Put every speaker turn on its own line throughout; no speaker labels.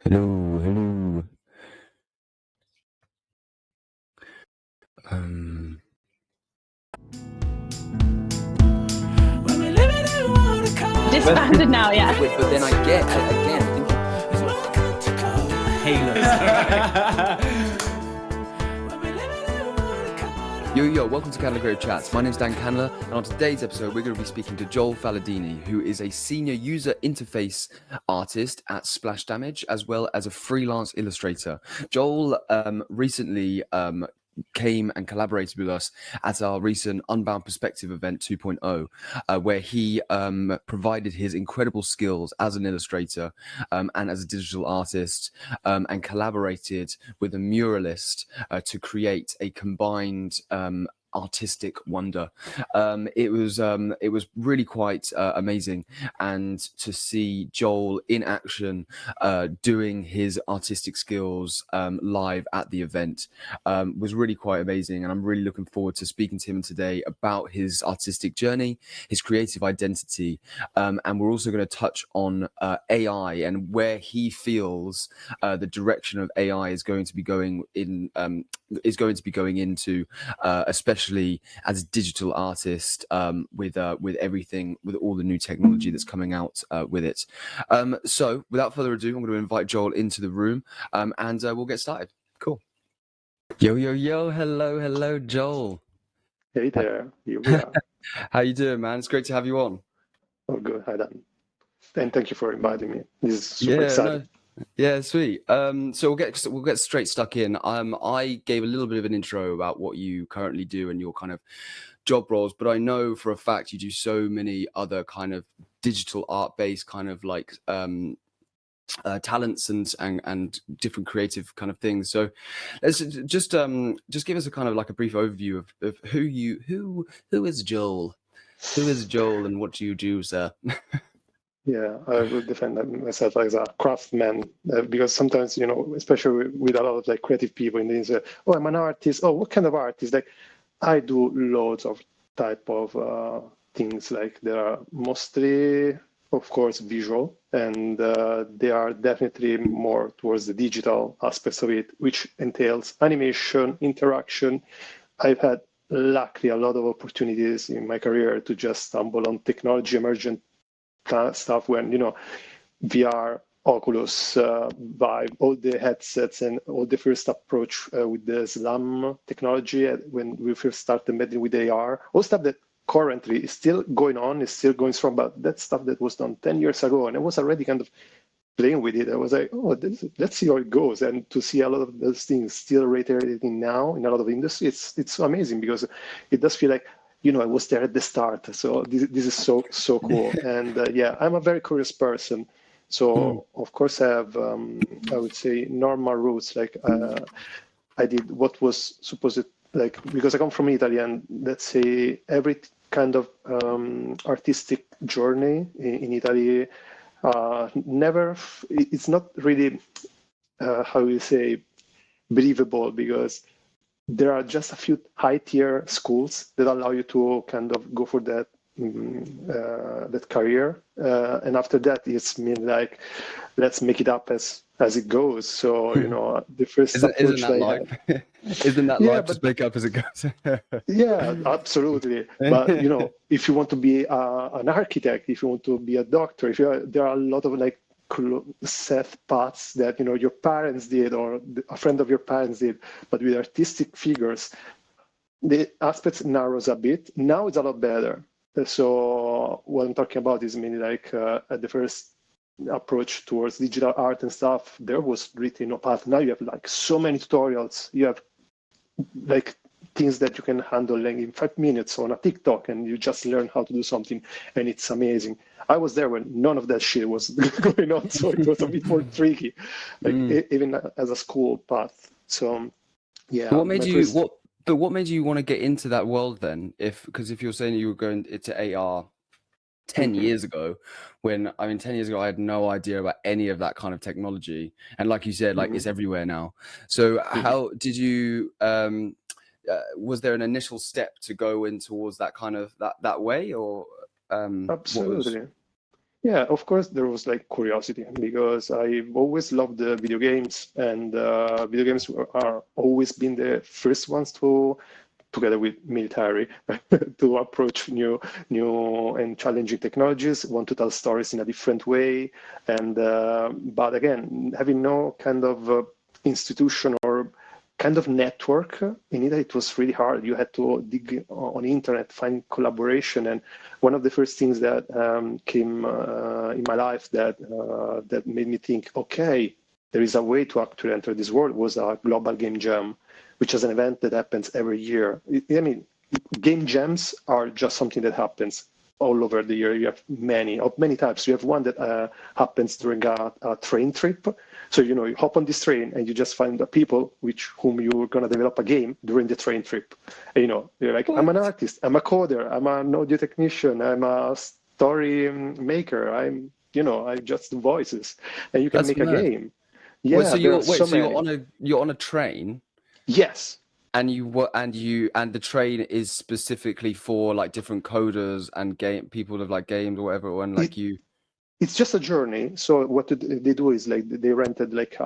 Hello, hello. Um,
Disbanded now, yeah.
but then I get again thinking, yo, welcome to Candler Grove Chats. My name's Dan Candler, and on today's episode, we're going to be speaking to Joel Fallerini, who is a senior user interface artist at Splash Damage, as well as a freelance illustrator. Joel recently came and collaborated with us at our recent Unbound Perspective event 2.0, where he provided his incredible skills as an illustrator and as a digital artist, and collaborated with a muralist to create a combined artistic wonder. It was really quite amazing, and to see Joel in action doing his artistic skills live at the event was really quite amazing, and I'm really looking forward to speaking to him today about his artistic journey, his creative identity, and we're also going to touch on AI and where he feels the direction of AI is going to be going into, especially as a digital artist, with everything, with all the new technology that's coming out with it. So without further ado, I'm going to invite Joel into the room, and we'll get started. Cool. Yo, hello, Joel.
Hey there, here we are.
How you doing, man? It's great to have you on.
Oh, good. Hi, Dan. And thank you for inviting me. This is super exciting.
Yeah, sweet. So we'll get straight stuck in. I gave a little bit of an intro about what you currently do and your kind of job roles, but I know for a fact you do so many other kind of digital art-based kind of like talents and different creative kind of things. So let's just give us a kind of like a brief overview of who is Joel? Who is Joel and what do you do, sir?
Yeah, I would defend myself as a craftsman because sometimes, especially with a lot of like creative people in the industry, oh, I'm an artist. Oh, what kind of artist? Like, I do loads of type of things. Like, there are mostly, of course, visual, and they are definitely more towards the digital aspects of it, which entails animation, interaction. I've had luckily a lot of opportunities in my career to just stumble on technology emergent stuff when VR, Oculus, Vive, all the headsets and all the first approach with the SLAM technology when we first started meddling with AR, all stuff that currently is still going on, is still going strong, but that stuff that was done 10 years ago, and I was already kind of playing with it. I was like, oh, let's see how it goes. And to see a lot of those things still reiterating now in a lot of industry, it's amazing because it does feel like, I was there at the start. So this is so cool. And yeah, I'm a very curious person. So of course I have, I would say, normal roots. Like I did what was supposed, like, because I come from Italy, and let's say every kind of artistic journey in Italy, it's not really, how you say, believable, because there are just a few high-tier schools that allow you to kind of go for that career, and after that it's like, let's make it up as it goes. So the first approach
isn't that life just make up as it goes?
Yeah, absolutely. But if you want to be an architect, if you want to be a doctor, there are a lot of like set paths that your parents did or a friend of your parents did, but with artistic figures the aspects narrows a bit. Now it's a lot better. So what I'm talking about is mainly like at the first approach towards digital art and stuff, there was really no path. Now you have like so many tutorials. You have like things that you can handle like in 5 minutes on a TikTok, and you just learn how to do something, and it's amazing. I was there when none of that shit was going on, so it was a bit more tricky, like even as a school path. So yeah.
What made you want to get into that world then? Because if you're saying you were going into AR 10 years ago, when 10 years ago I had no idea about any of that kind of technology, and like you said, like it's everywhere now. So how did you was there an initial step to go in towards that kind of that way, or
absolutely. Yeah, of course, there was like curiosity because I've always loved the video games, and video games are always been the first ones to, together with military, to approach new and challenging technologies, want to tell stories in a different way, and but again, having no kind of institution or kind of network in Italy, it was really hard. You had to dig on the internet, find collaboration, and one of the first things that came in my life that made me think, okay, there is a way to actually enter this world was a global game jam, which is an event that happens every year. I mean, game jams are just something that happens all over the year. You have many types. You have one that happens during a train trip. So, you hop on this train and you just find the people whom you're going to develop a game during the train trip. And, you're like, I'm an artist, I'm a coder, I'm an audio technician, I'm a story maker, I just do voices, and you can
That's
make a
mad.
game.
Wait,
Yeah,
so
there are
you're
so many.
you're on a train,
Yes.
and and the train is specifically for like different coders and game people of like games or whatever, and like
It,
you.
it's just a journey. So what they do is like they rented like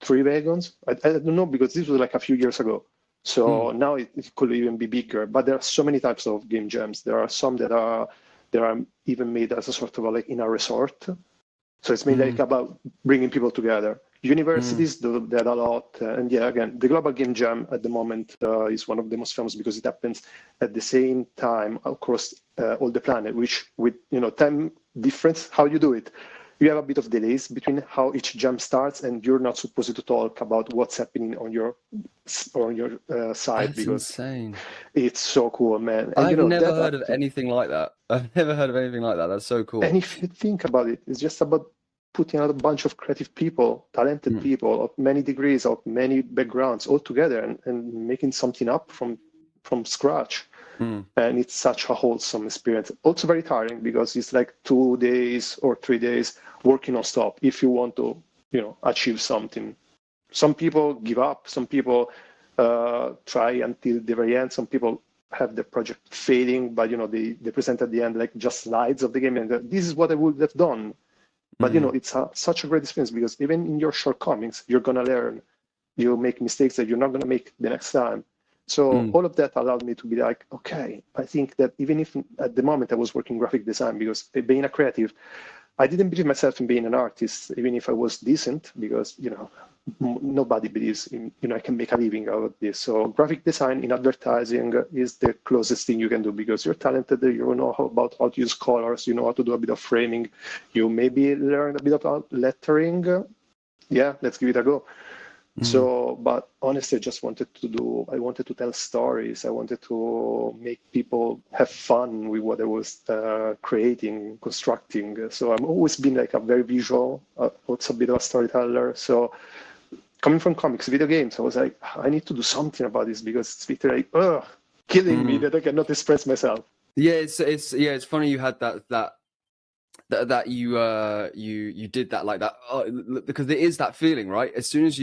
three wagons. I don't know because this was like a few years ago. So
Mm,
now it could even be bigger. But there are so many types of game jams. There are some that are even made as a sort of like in a resort. So it's mainly like
mm,
about bringing people together.
mm,
Universities do that a lot. And yeah, again, the Global Game Jam at the moment is one of the most famous because it happens at the same time across all the planet, which with, time difference, how you do it. You have a bit of delays between how each jam starts, and you're not supposed to talk about what's happening on your side
that's
because
insane.
it's so cool, man. And
I've never
that
heard of
up.
anything like that. I've never heard of anything like that. That's so cool.
And if you think about it, it's just about putting out a bunch of creative people, talented
Mm,
people of many degrees, of many backgrounds all together and making something up from scratch.
mm,
And it's such a wholesome experience. Also very tiring because it's like 2 days or 3 days working non-stop if you want to, achieve something. Some people give up, some people try until the very end, some people have the project failing, but they present at the end like just slides of the game and this is what I would have done. But
mm,
it's such a great experience because even in your shortcomings, you're gonna learn. You make mistakes that you're not gonna make the next time. So
mm,
all of that allowed me to be like, okay, I think that even if at the moment I was working graphic design, because being a creative, I didn't believe myself in being an artist, even if I was decent, because nobody believes in I can make a living out of this. So graphic design in advertising is the closest thing you can do because you're talented, you know about how to use colors, you know how to do a bit of framing, you maybe learn a bit about lettering. Yeah, let's give it a go.
mm.
So, but honestly, I wanted to tell stories. I wanted to make people have fun with what I was creating, constructing. So I've always been like a very visual, also a bit of a storyteller. So coming from comics, video games, I was like, I need to do something about this because it's literally killing me
Mm.
that I cannot express myself.
Yeah, it's funny you had that you did that like that because there is that feeling, right? As soon as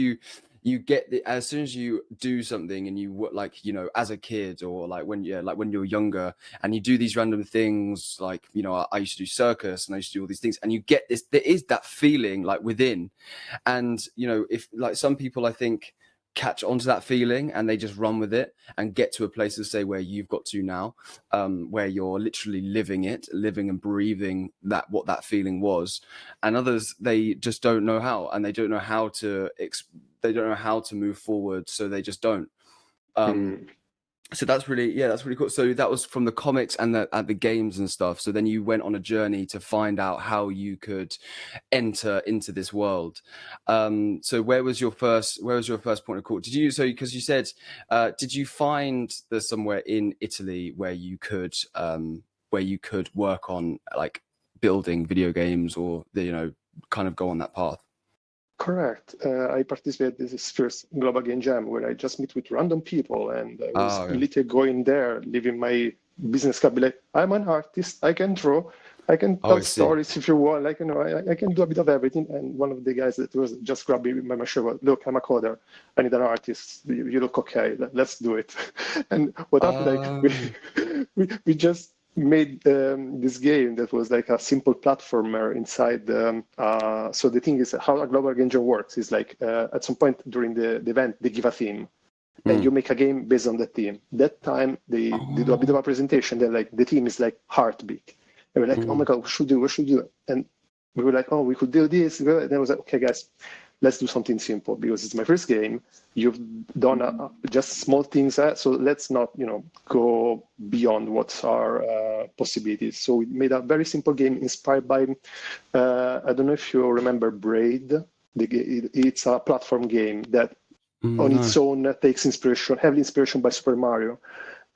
as soon as you do something and like as a kid or like when you're younger and you do these random things like I used to do circus and I used to do all these things and you get this, there is that feeling like within. And if like some people I think catch onto that feeling and they just run with it and get to a place to say where you've got to now, where you're literally living and breathing what that feeling was. And others, they just don't know how, and they don't know how to they don't know how to move forward, so they just don't.
Mm.
So that's really cool. So that was from the comics and the games and stuff. So then you went on a journey to find out how you could enter into this world. So where was your first point of call? Because you said, did you find there's somewhere in Italy where you could work on like building video games or kind of go on that path?
Correct. I participated in this first Global Game Jam where I just meet with random people and I was
Oh, okay.
literally going there, living my business card, be like, I'm an artist, I can draw, I can
Oh,
tell
I see.
stories if you want, like, I can do a bit of everything. And one of the guys that was just grabbing my shirt was, look, I'm a coder, I need an artist, you look okay, let's do it. And what happened, like,
Oh,
we just made this game that was like a simple platformer inside. So the thing is, how a global game jam works is like at some point during the event, they give a theme. And you make a game based on that theme. That time they do a bit of a presentation. They're like, the theme is like Heartbeat. And we're like, oh my God, what should we do? And we were like, oh, we could do this. And I was like, okay, guys, let's do something simple because it's my first game. You've done just small things, so let's not, go beyond what's our possibilities. So we made a very simple game inspired by, I don't know if you remember Braid. It's a platform game that on its own takes heavy inspiration by Super Mario.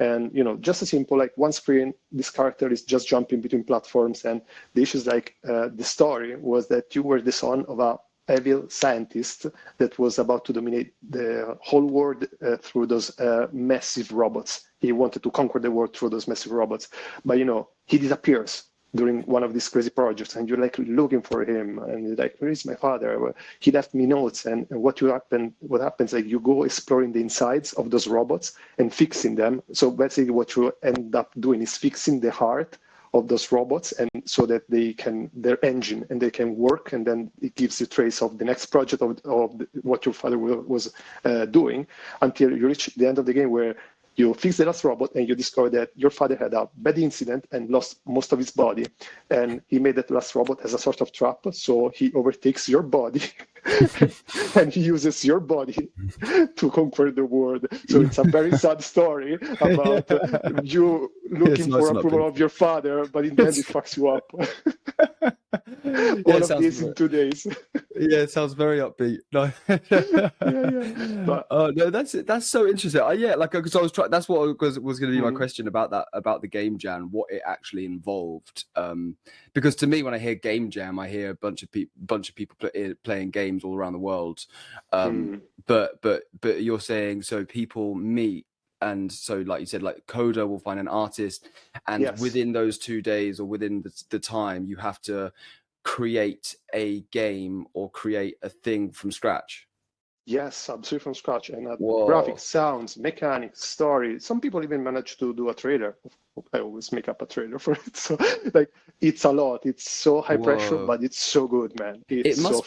And, just a simple, like one screen, this character is just jumping between platforms. And the issue is like, the story was that you were the son of a evil scientist that was about to dominate the whole world through those massive robots. He wanted to conquer the world through those massive robots. But, he disappears during one of these crazy projects, and you're like looking for him, and you're like, where is my father? He left me notes. And what happens, like you go exploring the insides of those robots and fixing them. So basically what you end up doing is fixing the heart of those robots, and so that their engine, and they can work, and then it gives you trace of the next project of what your father was doing, until you reach the end of the game where you fix the last robot and you discover that your father had a bad incident and lost most of his body. And he made that last robot as a sort of trap. So he overtakes your body and he uses your body to conquer the world. So it's a very sad story about you looking for approval of your father, but in the end it fucks you up. All of this in 2 days.
Yeah, it sounds very upbeat. No, But, no, that's so interesting. Because I was trying. That's what was going to be my question about the game jam, what it actually involved. Because to me, when I hear game jam, I hear a bunch of people playing games all around the world. But you're saying so people meet. And so, like you said, like coder will find an artist, and within those 2 days or within the time, you have to create a game or create a thing from scratch.
Yes, absolutely from scratch. And graphics, sounds, mechanics, story. Some people even manage to do a trailer. I always make up a trailer for it. So like it's a lot. It's so high pressure, but it's so good, man. It must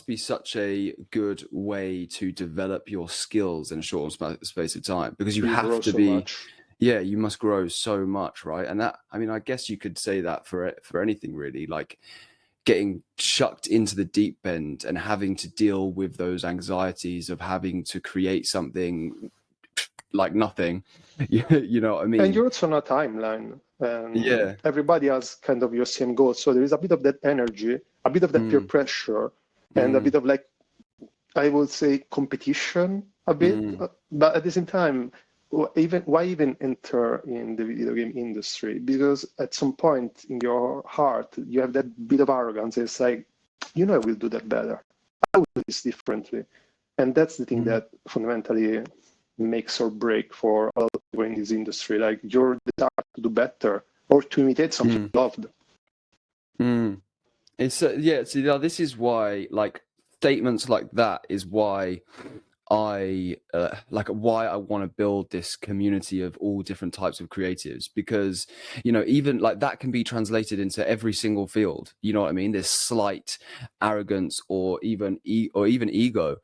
be such a good way to develop your skills in a short space of time, because you have to be you must grow so much, right? And that, I mean, I guess you could say that for anything really, like getting chucked into the deep end and having to deal with those anxieties of having to create something like nothing. You know what I mean?
And you're also on a timeline. Everybody has kind of your same goal. So there is a bit of that energy, a bit of that peer pressure, and a bit of like, I would say, competition a bit. But at the same time, why even enter in the video game industry? Because at some point in your heart, you have that bit of arrogance. It's like, I will do that better. I will do this differently. And that's the thing that fundamentally makes or break for a lot of people in this industry. Like your desire to do better or to imitate something you loved.
It's see, this is why, like, statements like that is why I want to build this community of all different types of creatives, because even like that can be translated into every single field. You know what I mean? This slight arrogance or even ego,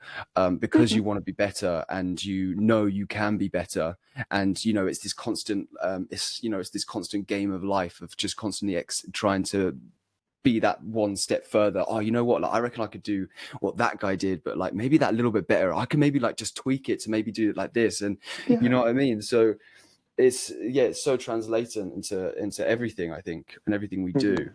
because you want to be better, and you can be better, and it's this constant it's this constant game of life of just constantly trying to be that one step further. Oh, you know what? Like, I reckon I could do what that guy did, but like maybe that little bit better. I can maybe like just tweak it to maybe do it like this, and you know what I mean. So it's so translating into everything, I think, and everything we do.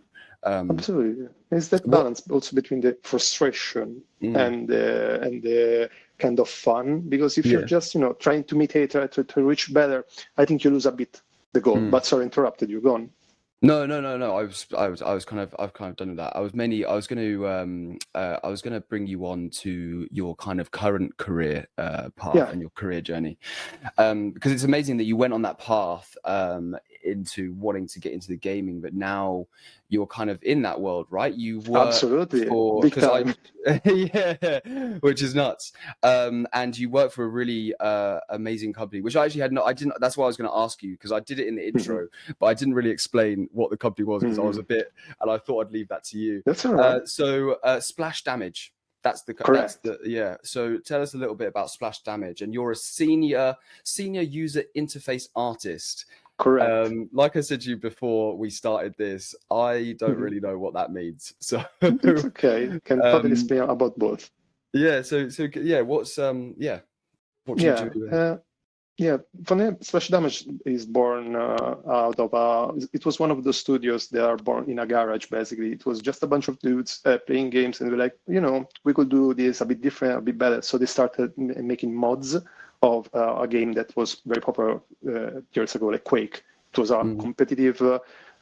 Absolutely, it's that balance also between the frustration and the kind of fun. Because if you're just trying to imitate, to reach better, I think you lose a bit the goal. But sorry, interrupted you. Go on.
No. I've kind of done that. I was going to bring you on to your kind of current career path and your career journey, because it's amazing that you went on that path into wanting to get into the gaming, but now you're kind of in that world, right? You work
Absolutely,
for,
big
because
time.
yeah, which is nuts. And you work for a really amazing company, which I actually had not, I didn't, that's why I was going to ask you, because I did it in the intro, but I didn't really explain what the company was because I was a bit, and I thought I'd leave that to you.
That's all right.
So Splash Damage. That's
Correct.
yeah. So tell us a little bit about Splash Damage, and you're a senior user interface artist.
Correct.
Like I said to you before we started this, I don't really know what that means. So
It's okay. Can totally explain about both.
yeah. So yeah. What's what do you do?
Yeah, for me, Splash Damage is born out of it was one of the studios that are born in a garage, basically. It was just a bunch of dudes playing games, and they were like, we could do this a bit different, a bit better. So they started making mods of a game that was very popular years ago, like Quake. It was a competitive.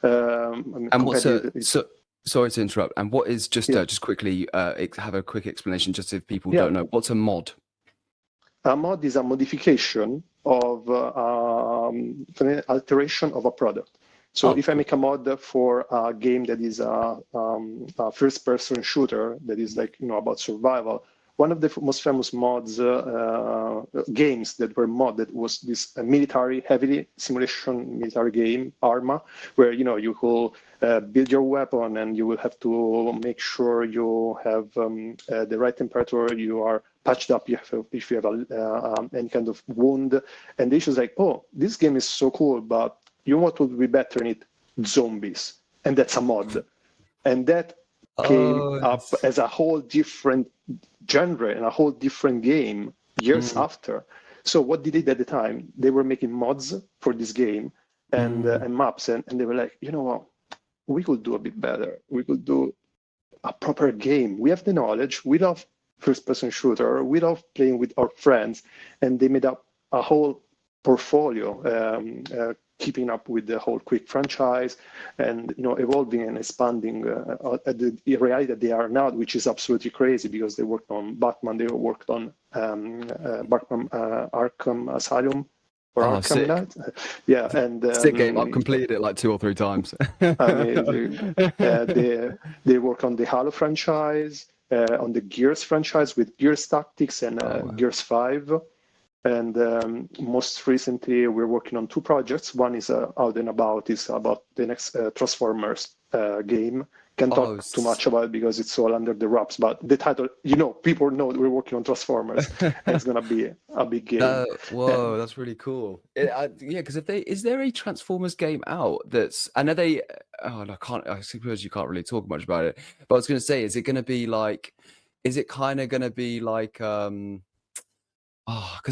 And what's so? Sorry to interrupt. And what is just quickly have a quick explanation, just if people don't know, what's a mod?
A mod is a modification of an alteration of a product. So if I make a mod for a game that is a first-person shooter that is like about survival, one of the most famous mods games that were modded was this military heavy simulation military game Arma, where you could build your weapon and you will have to make sure you have the right temperature, you are patched up if you have any kind of wound. And the issue is like, oh, this game is so cool, but you know what would be better in it? Zombies. And that's a mod. And that came up as a whole different genre and a whole different game years after. So what they did at the time, they were making mods for this game and maps, and they were like, you know what, we could do a bit better. We could do a proper game. We have the knowledge. We love first-person shooter. We love playing with our friends, and they made up a whole portfolio, keeping up with the whole Quick franchise, and evolving and expanding at the reality that they are now, which is absolutely crazy because they worked on Batman, they worked on Batman Arkham Asylum. Or Arkham Knight. Yeah, and
sick game. I've completed it like 2 or 3 times.
Amazing. They work on the Halo franchise, on the Gears franchise with Gears Tactics and Gears 5. And most recently, we're working on 2 projects. One is out and about, is about the next Transformers game. Can't talk too much about it because it's all under the wraps, but the title, people know that we're working on Transformers, and it's going to be a big game.
Whoa, that's really cool. Because is there a Transformers game out that's, I know they, I suppose you can't really talk much about it, but I was going to say, is it kind of going to be like, because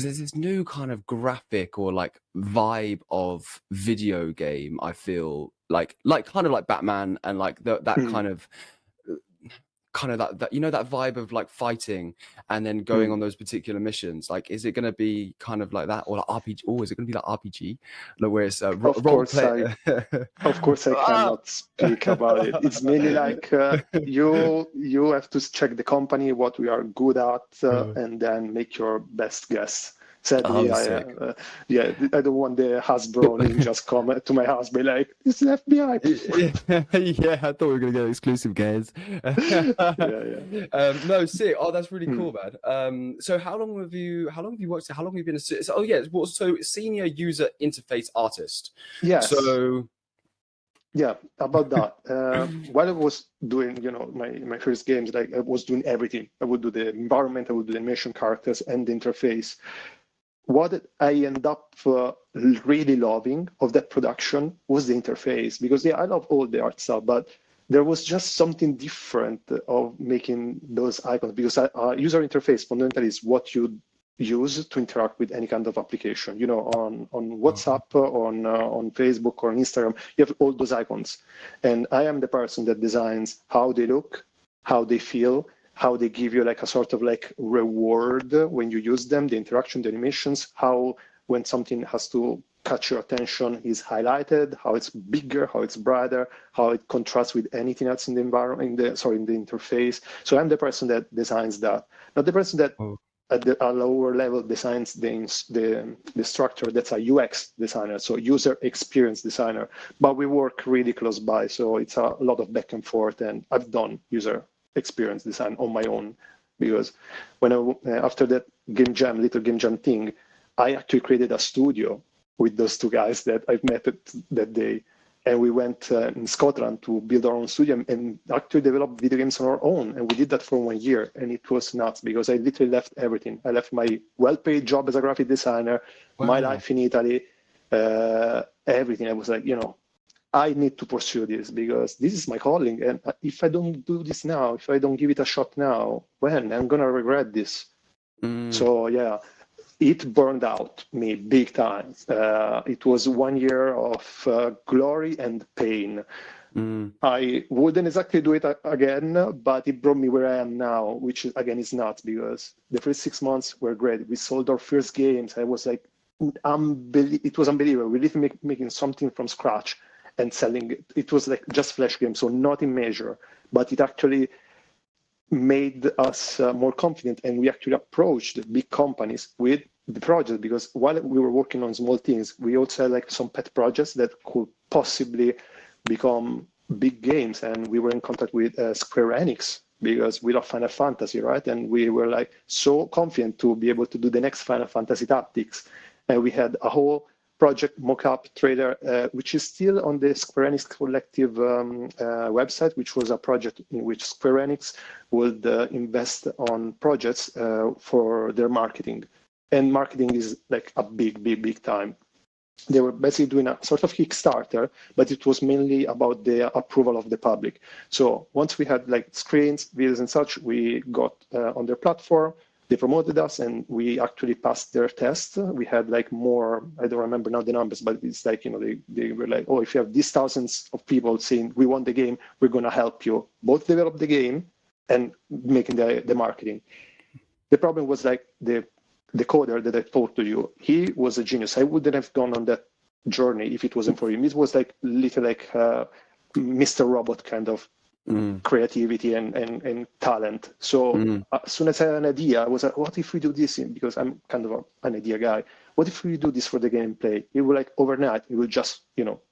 there's this new kind of graphic or like vibe of video game, I feel like kind of like Batman and like that kind of that that vibe of like fighting and then going on those particular missions. Like, is it going to be kind of like that, or like RPG? Oh, is it going to be like RPG, like where it's
of course I cannot speak about it. It's mainly like you have to check the company, what we are good at, and then make your best guess. Sadly, I don't want the Hasbro ninjas come to my house be like, it's an FBI.
Yeah, I thought we were going to get exclusive games. No, sick. Oh, that's really cool, man. So how long have you worked? How long have you been so senior user interface artist?
Yes.
So
yeah, about that. While I was doing, my first games, like I was doing everything. I would do the environment, I would do the animation characters and the interface. What I end up really loving of that production was the interface, because I love all the art stuff, but there was just something different of making those icons, because user interface fundamentally is what you use to interact with any kind of application. On WhatsApp, on Facebook or on Instagram, you have all those icons. And I am the person that designs how they look, how they feel, how they give you like a sort of like reward when you use them, the interaction, the animations, how when something has to catch your attention is highlighted, how it's bigger, how it's brighter, how it contrasts with anything else in the environment, in the interface. So I'm the person that designs that, not the person that at a lower level designs the structure. That's a UX designer, so user experience designer. But we work really close by, so it's a lot of back and forth. And I've done user experience design on my own, because when after that little game jam thing, I actually created a studio with those two guys that I've met that day. And we went in Scotland to build our own studio and actually develop video games on our own. And we did that for 1 year. And it was nuts because I literally left everything. I left my well-paid job as a graphic designer, my life in Italy, everything. I was like, I need to pursue this because this is my calling. And if I don't do this now, if I don't give it a shot now, when? I'm going to regret this. So, yeah. It burned out me big time. It was 1 year of glory and pain. I wouldn't exactly do it again, but it brought me where I am now, which again is nuts because the first 6 months were great. We sold our first games. I was like, it was unbelievable. We literally making something from scratch and selling it. It was like just flash games, so not in measure, but it actually made us more confident, and we actually approached big companies with the project, because while we were working on small things, we also had like some pet projects that could possibly become big games. And we were in contact with Square Enix because we love Final Fantasy, right? And we were like so confident to be able to do the next Final Fantasy Tactics. And we had a whole project mock-up trailer, which is still on the Square Enix Collective website, which was a project in which Square Enix would invest on projects for their marketing. And marketing is like a big time. They were basically doing a sort of Kickstarter, but it was mainly about the approval of the public. So once we had like screens, videos and such, we got on their platform. They promoted us and we actually passed their test. We had like more, I don't remember now the numbers, but it's like, they were like, oh, if you have these thousands of people saying we want the game, we're going to help you both develop the game and making the marketing. The problem was like the coder that I talked to you, he was a genius. I wouldn't have gone on that journey if it wasn't for him. It was like little like Mr. Robot kind of creativity and talent. So as soon as I had an idea, I was like, what if we do this? Because I'm kind of an idea guy. What if we do this for the gameplay? It will like overnight, it will just,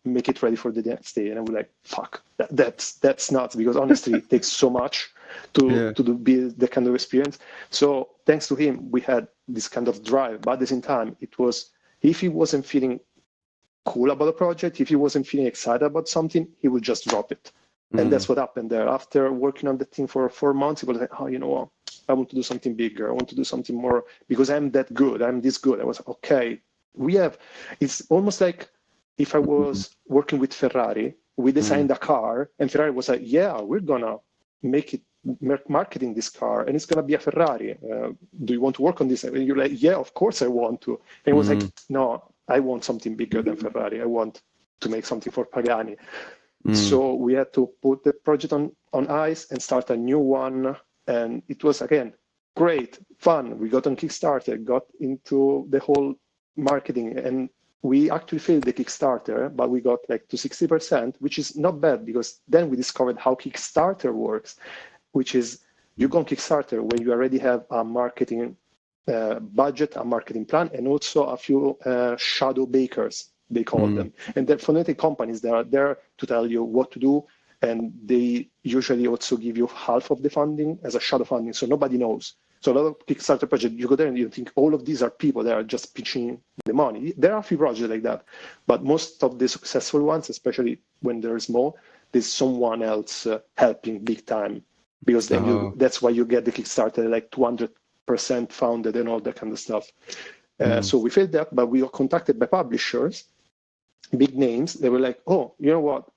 make it ready for the next day. And I was like, fuck, that's nuts, because honestly, it takes so much to build that kind of experience. So thanks to him, we had this kind of drive. But at the same time, it was, if he wasn't feeling cool about the project, if he wasn't feeling excited about something, he would just drop it. And that's what happened there. After working on the thing for 4 months, he was like, oh, you know what? I want to do something bigger. I want to do something more because I'm that good. I'm this good. I was like, okay, it's almost like if I was working with Ferrari, we designed a car and Ferrari was like, yeah, we're going to make it marketing this car and it's going to be a Ferrari. Do you want to work on this? And you're like, yeah, of course I want to. And it was like, no, I want something bigger than Ferrari. I want to make something for Pagani. So we had to put the project on ice and start a new one. And it was, again, great, fun. We got on Kickstarter, got into the whole marketing. And we actually failed the Kickstarter, but we got like to 60%, which is not bad because then we discovered how Kickstarter works, which is you go on Kickstarter when you already have a marketing budget, a marketing plan, and also a few shadow bakers, they call them. And they're phonetic companies that are there to tell you what to do. And they usually also give you half of the funding as a shadow funding. So nobody knows. So a lot of Kickstarter projects, you go there and you think all of these are people that are just pitching the money. There are a few projects like that. But most of the successful ones, especially when they're small, there's someone else helping big time. Because then that's why you get the Kickstarter like 200% funded and all that kind of stuff. So we failed that, but we were contacted by publishers, big names. They were like, oh, you know what?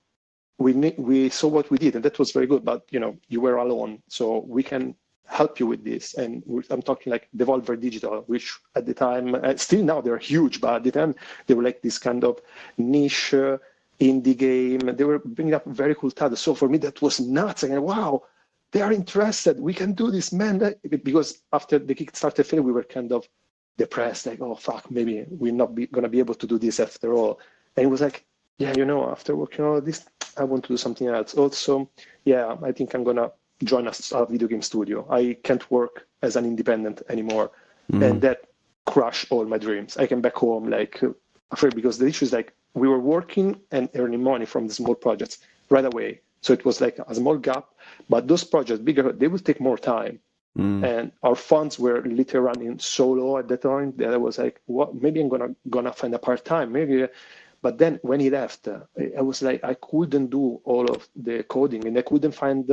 We saw what we did, and that was very good. But you were alone, so we can help you with this. And I'm talking like Devolver Digital, which at the time, still now they're huge, but at the time they were like this kind of niche indie game. They were bringing up very cool titles. So for me, that was nuts. And wow, they are interested. We can do this, man. Because after the Kickstarter failed, we were kind of depressed, like, oh fuck, maybe we're not gonna be able to do this after all. And it was like, yeah, after working on all this, I want to do something else. Also, yeah, I think I'm gonna join a video game studio. I can't work as an independent anymore. and that crushed all my dreams. I came back home like afraid, because the issue is like we were working and earning money from the small projects right away. So it was like a small gap, but those projects bigger, they will take more time. And our funds were literally running so low at the time that I was like, what? Maybe I'm gonna find a part time, maybe. But then when he left, I was like, I couldn't do all of the coding, and I couldn't find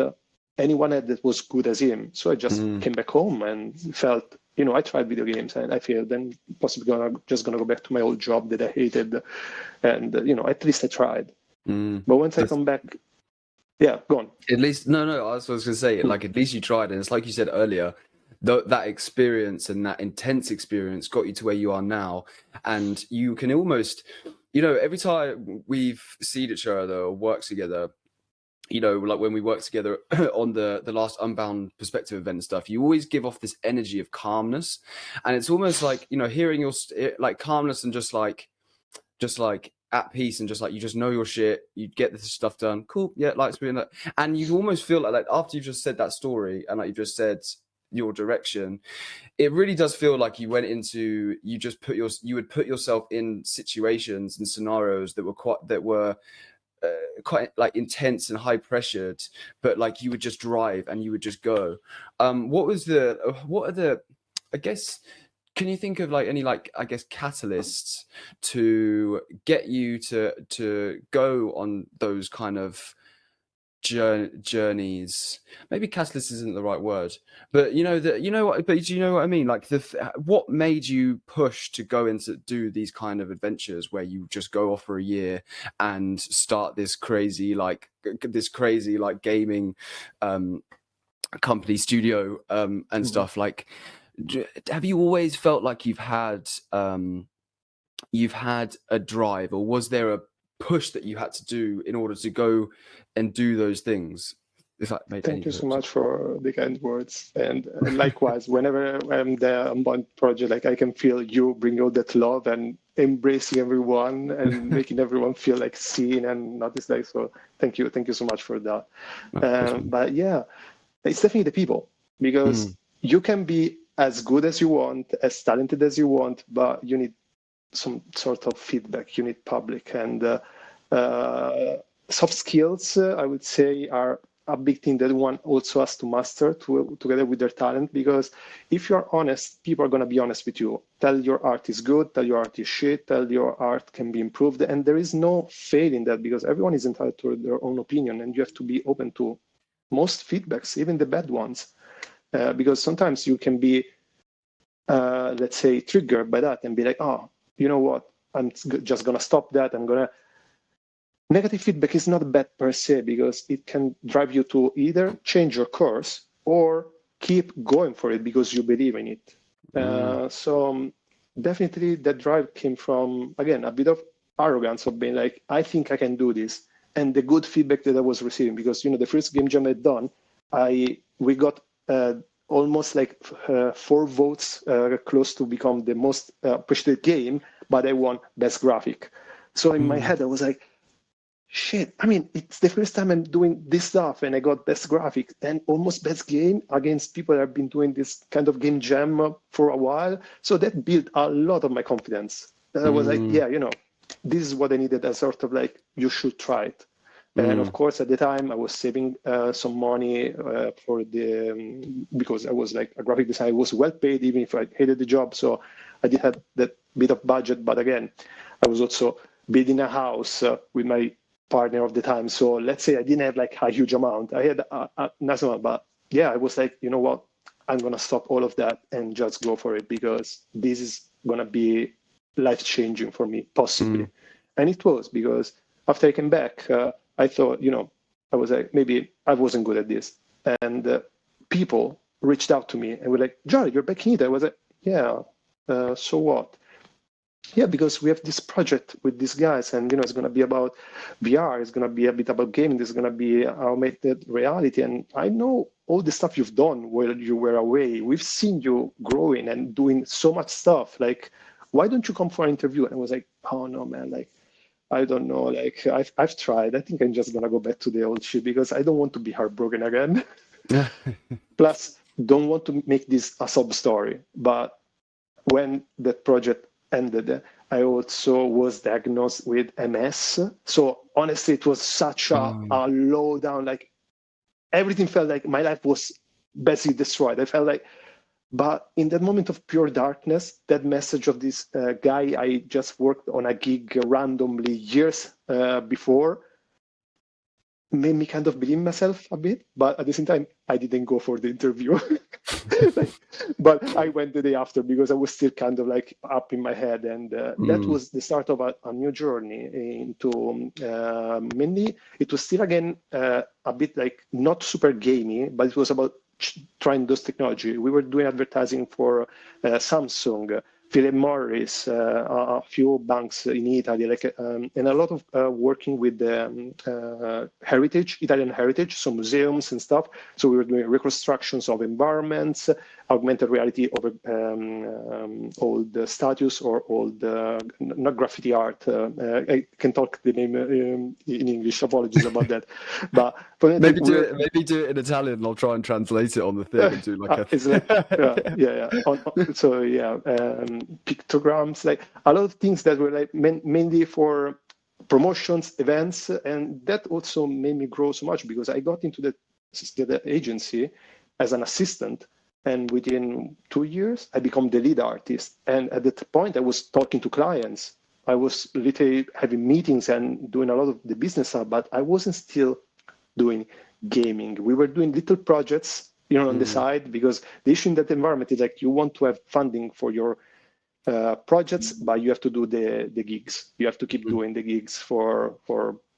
anyone that was good as him. So I just came back home and felt, I tried video games and I failed, and possibly just gonna go back to my old job that I hated, and at least I tried. But once I come back. Yeah, go on.
At least, no, I was going to say, like, at least you tried. And it's like you said earlier, that experience and that intense experience got you to where you are now. And you can almost, every time we've seen each other or worked together, like when we worked together on the last Unbound Perspective event and stuff, you always give off this energy of calmness. And it's almost like, hearing your, like, calmness and just like at peace, and just like you just know your shit, you get this stuff done, cool, yeah, like doing that. And you almost feel like after you've just said that story and like you just said your direction, it really does feel like you went into, you would put yourself in situations and scenarios that were quite like intense and high pressured, but like you would just drive and you would just go. What are the I guess, can you think of like any, like, I guess, catalysts to get you to go on those kind of journeys? Maybe catalyst isn't the right word, but do you know what I mean? Like what made you push to go into do these kind of adventures where you just go off for a year and start this crazy like gaming company studio and stuff like. Have you always felt like you've had a drive, or was there a push that you had to do in order to go and do those things? If that made
Thank you so much for the kind words, and likewise, whenever I'm there on one project, like I can feel you bring all that love and embracing everyone and making everyone feel like seen and noticed. Like, so thank you so much for that. But yeah, it's definitely the people, because you can be as good as you want, as talented as you want, but you need some sort of feedback. You need public, and soft skills, I would say, are a big thing that one also has to master together with their talent, because if you're honest, people are going to be honest with you. Tell your art is good, tell your art is shit, tell your art can be improved, and there is no fail in that, because everyone is entitled to their own opinion, and you have to be open to most feedbacks, even the bad ones. Because sometimes you can be, let's say, triggered by that and be like, oh, you know what? I'm just going to stop that. Negative feedback is not bad per se, because it can drive you to either change your course or keep going for it because you believe in it. So definitely that drive came from, again, a bit of arrogance of being like, I think I can do this. And the good feedback that I was receiving, because, the first game jam I'd done, we got almost like 4 votes close to become the most appreciated game, but I won best graphic. So in my head, I was like, shit, I mean, it's the first time I'm doing this stuff, and I got best graphic and almost best game against people that have been doing this kind of game jam for a while. So that built a lot of my confidence. And I was like, yeah, this is what I needed, as sort of like, you should try it. And of course, at the time, I was saving some money because I was like a graphic designer. I was well paid, even if I hated the job. So I did have that bit of budget. But again, I was also building a house with my partner of the time. So let's say I didn't have like a huge amount. I had a nice amount. But yeah, I was like, you know what? I'm going to stop all of that and just go for it, because this is going to be life-changing for me, possibly. And it was, because after I came back, I thought, I was like, maybe I wasn't good at this. And people reached out to me and were like, Joel, you're back in it. I was like, yeah, so what? Yeah, because we have this project with these guys, and, it's going to be about VR. It's going to be a bit about gaming. It's going to be augmented reality. And I know all the stuff you've done while you were away. We've seen you growing and doing so much stuff. Like, why don't you come for an interview? And I was like, oh, no, man, like, I don't know, like I've tried. I think I'm just gonna go back to the old shit, because I don't want to be heartbroken again. Plus, don't want to make this a sub story. But when that project ended, I also was diagnosed with MS. So honestly, it was such a low down, like everything felt like my life was basically destroyed. I felt like, but in that moment of pure darkness, that message of this guy I just worked on a gig randomly years before made me kind of believe myself a bit. But at the same time, I didn't go for the interview. But I went the day after because I was still kind of like up in my head. And that was the start of a new journey into mainly, it was still again a bit like not super gamey, but it was about trying those technology. We were doing advertising for Samsung, Philip Morris, a few banks in Italy, and a lot of working with heritage, Italian heritage, so museums and stuff. So we were doing reconstructions of environments, augmented reality of old statues or old, not graffiti art. I can talk the name in English. Apologies about that. But
maybe do it in Italian. And I'll try and translate it on the thing and do like a.
It's like, pictograms, like a lot of things that were like mainly for promotions, events, and that also made me grow so much because I got into the agency as an assistant, and within 2 years I become the lead artist. And at that point, I was talking to clients. I was literally having meetings and doing a lot of the business stuff, but I wasn't still doing gaming. We were doing little projects, on the side, because the issue in that environment is like you want to have funding for your projects, but you have to do the gigs. You have to keep doing the gigs for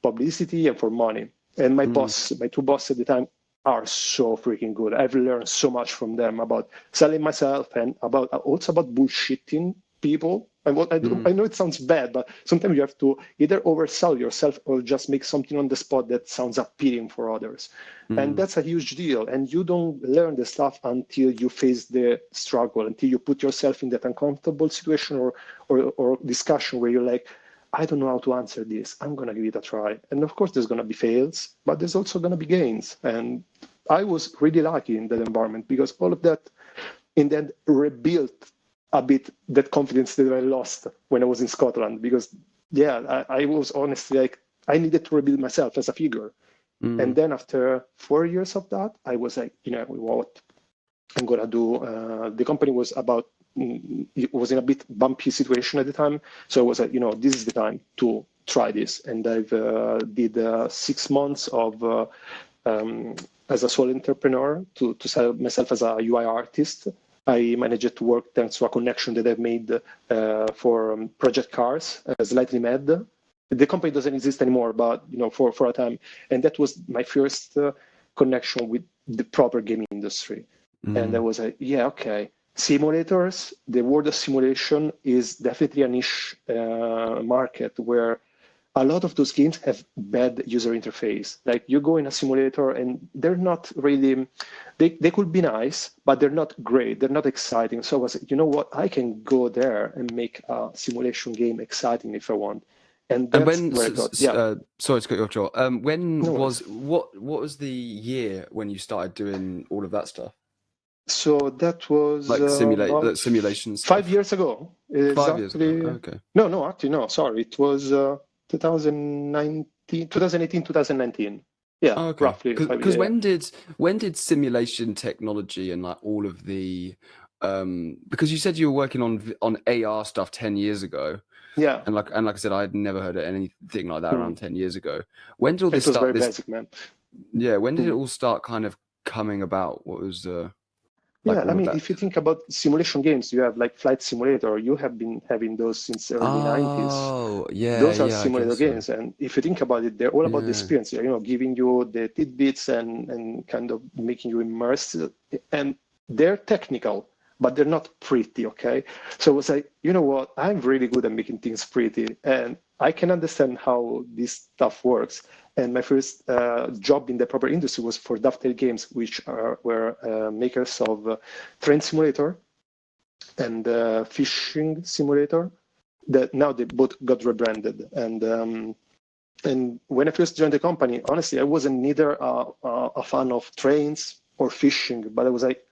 publicity and for money. And my two bosses at the time are so freaking good. I've learned so much from them about selling myself and also about bullshitting people. I know it sounds bad, but sometimes you have to either oversell yourself or just make something on the spot that sounds appealing for others. And that's a huge deal. And you don't learn the stuff until you face the struggle, until you put yourself in that uncomfortable situation or discussion where you're like, I don't know how to answer this. I'm going to give it a try. And of course, there's going to be fails, but there's also going to be gains. And I was really lucky in that environment because all of that in the end rebuilt a bit that confidence that I lost when I was in Scotland, because I was honestly like, I needed to rebuild myself as a figure. And then after 4 years of that, I was like, what I'm going to do. The company was it was in a bit bumpy situation at the time. So I was like, this is the time to try this. And I've did 6 months of as a sole entrepreneur to sell myself as a UI artist. I managed to work thanks to a connection that I've made for Project Cars, Slightly Mad. The company doesn't exist anymore, but for a time, and that was my first connection with the proper gaming industry. And I was like, okay, simulators. The world of simulation is definitely a niche market where a lot of those games have bad user interface. Like you go in a simulator and they're not really, they could be nice, but they're not great. They're not exciting. So I was like, you know what? I can go there and make a simulation game exciting if I want. And that's where I thought,
sorry to cut you off, Joel. What was the year when you started doing all of that stuff?
So that was
like simulations.
5 years ago. Exactly.
5 years ago. Okay.
No, actually, no. Sorry, it was 2018, 2019. Yeah,
okay.
Roughly.
Because when did simulation technology and like all of the because you said you were working on AR stuff 10 years ago.
Yeah.
And like I said, I'd never heard of anything like that around 10 years ago. When did all this start?
It was very basic, man.
Yeah. When did it all start kind of coming about? What was
if you think about simulation games, you have like Flight Simulator. You have been having those since the early 90s.
Oh, yeah.
Those are simulator games. And if you think about it, they're all about the experience. Giving you the tidbits and kind of making you immersed. And they're technical, but they're not pretty, okay? So I was like, you know what? I'm really good at making things pretty. And I can understand how this stuff works. And my first job in the proper industry was for Dovetail Games, which were makers of Train Simulator and Fishing Simulator. That now they both got rebranded. And when I first joined the company, honestly, I wasn't neither a fan of trains or fishing, but I was like,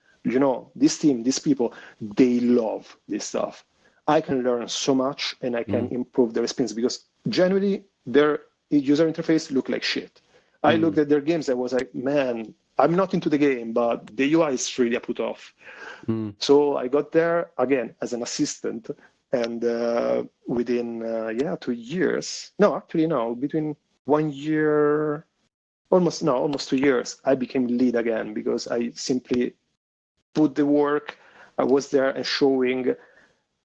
this team, these people, they love this stuff. I can learn so much and I can improve their experience because generally their user interface look like shit. I looked at their games, I was like, man, I'm not into the game, but the UI is really a put off. So I got there again as an assistant, and within 2 years, no, actually no, between 1 year, almost 2 years, I became lead again because I simply put the work. I was there and showing,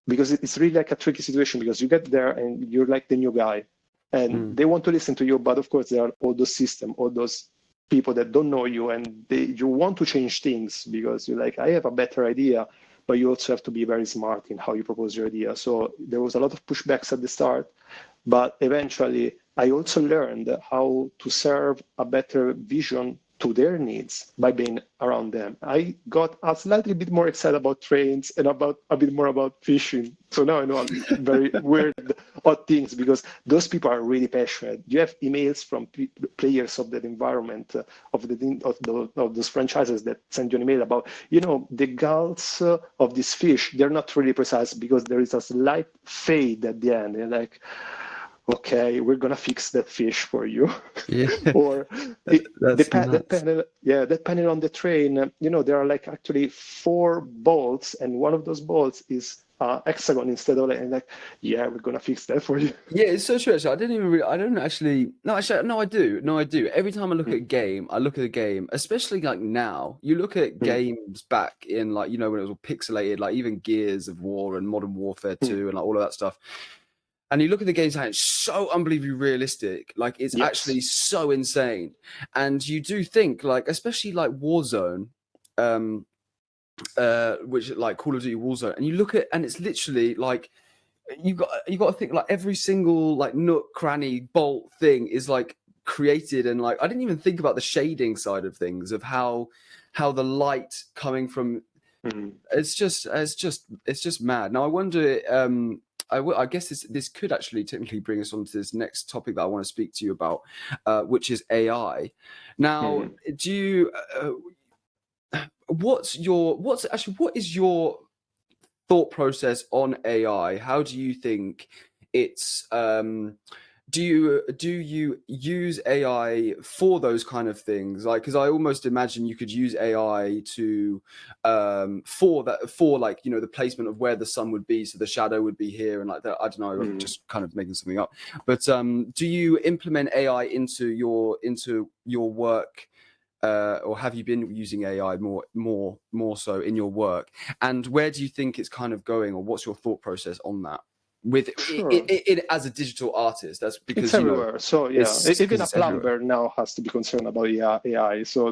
because it's really like a tricky situation because you get there and you're like the new guy and they want to listen to you, but of course there are all those systems, all those people that don't know you, and you want to change things because you're like, I have a better idea, but you also have to be very smart in how you propose your idea. So there was a lot of pushbacks at the start, but eventually I also learned how to serve a better vision to their needs by being around them. I got a slightly bit more excited about trains and about a bit more about fishing. So now I know very weird, odd things because those people are really passionate. You have emails from players of that environment, of those franchises that send you an email about, the gulls of this fish, they're not really precise because there is a slight fade at the end. And like, okay, we're gonna fix that fish for you.
Yeah.
Or that panel on the train, there are like actually 4 bolts, and one of those bolts is hexagon instead of like, yeah, we're gonna fix that for you.
Yeah, it's so true. Actually, I do. Every time I look at a game, I look at a game, especially like now. You look at games back in like when it was all pixelated, like even Gears of War and Modern Warfare 2 and like all of that stuff. And you look at the games and it's so unbelievably realistic. Like it's actually so insane. And you do think like, especially like Warzone, which like Call of Duty Warzone, and you look at, and it's literally like, you got to think like every single like nook, cranny, bolt thing is like created, and like I didn't even think about the shading side of things, of how the light coming from it's just mad. Now I wonder, I guess this could actually technically bring us on to this next topic that I want to speak to you about, which is AI. Now, do you what is your thought process on AI? How do you think it's do you use AI for those kind of things? Like, because I almost imagine you could use AI to for like the placement of where the sun would be, so the shadow would be here and like that. I don't know, I'm just kind of making something up. But do you implement AI into your work? Or have you been using AI more so in your work? And where do you think it's kind of going, or what's your thought process on that? With it as a digital artist, that's because
it's everywhere. So even a plumber now has to be concerned about AI. So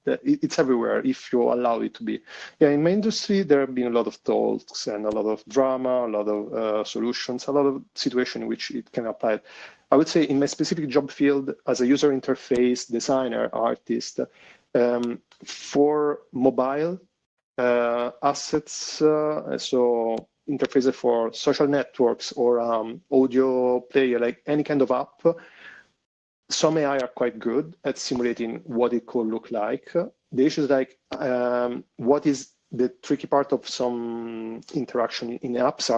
it's everywhere if you allow it to be. Yeah, in my industry there have been a lot of talks and a lot of drama, a lot of solutions, a lot of situations in which it can apply. I would say in my specific job field as a user interface designer, artist, for mobile assets, so interfaces for social networks or audio player, like any kind of app, some AI are quite good at simulating what it could look like. The issue is like, what is the tricky part of some interaction in apps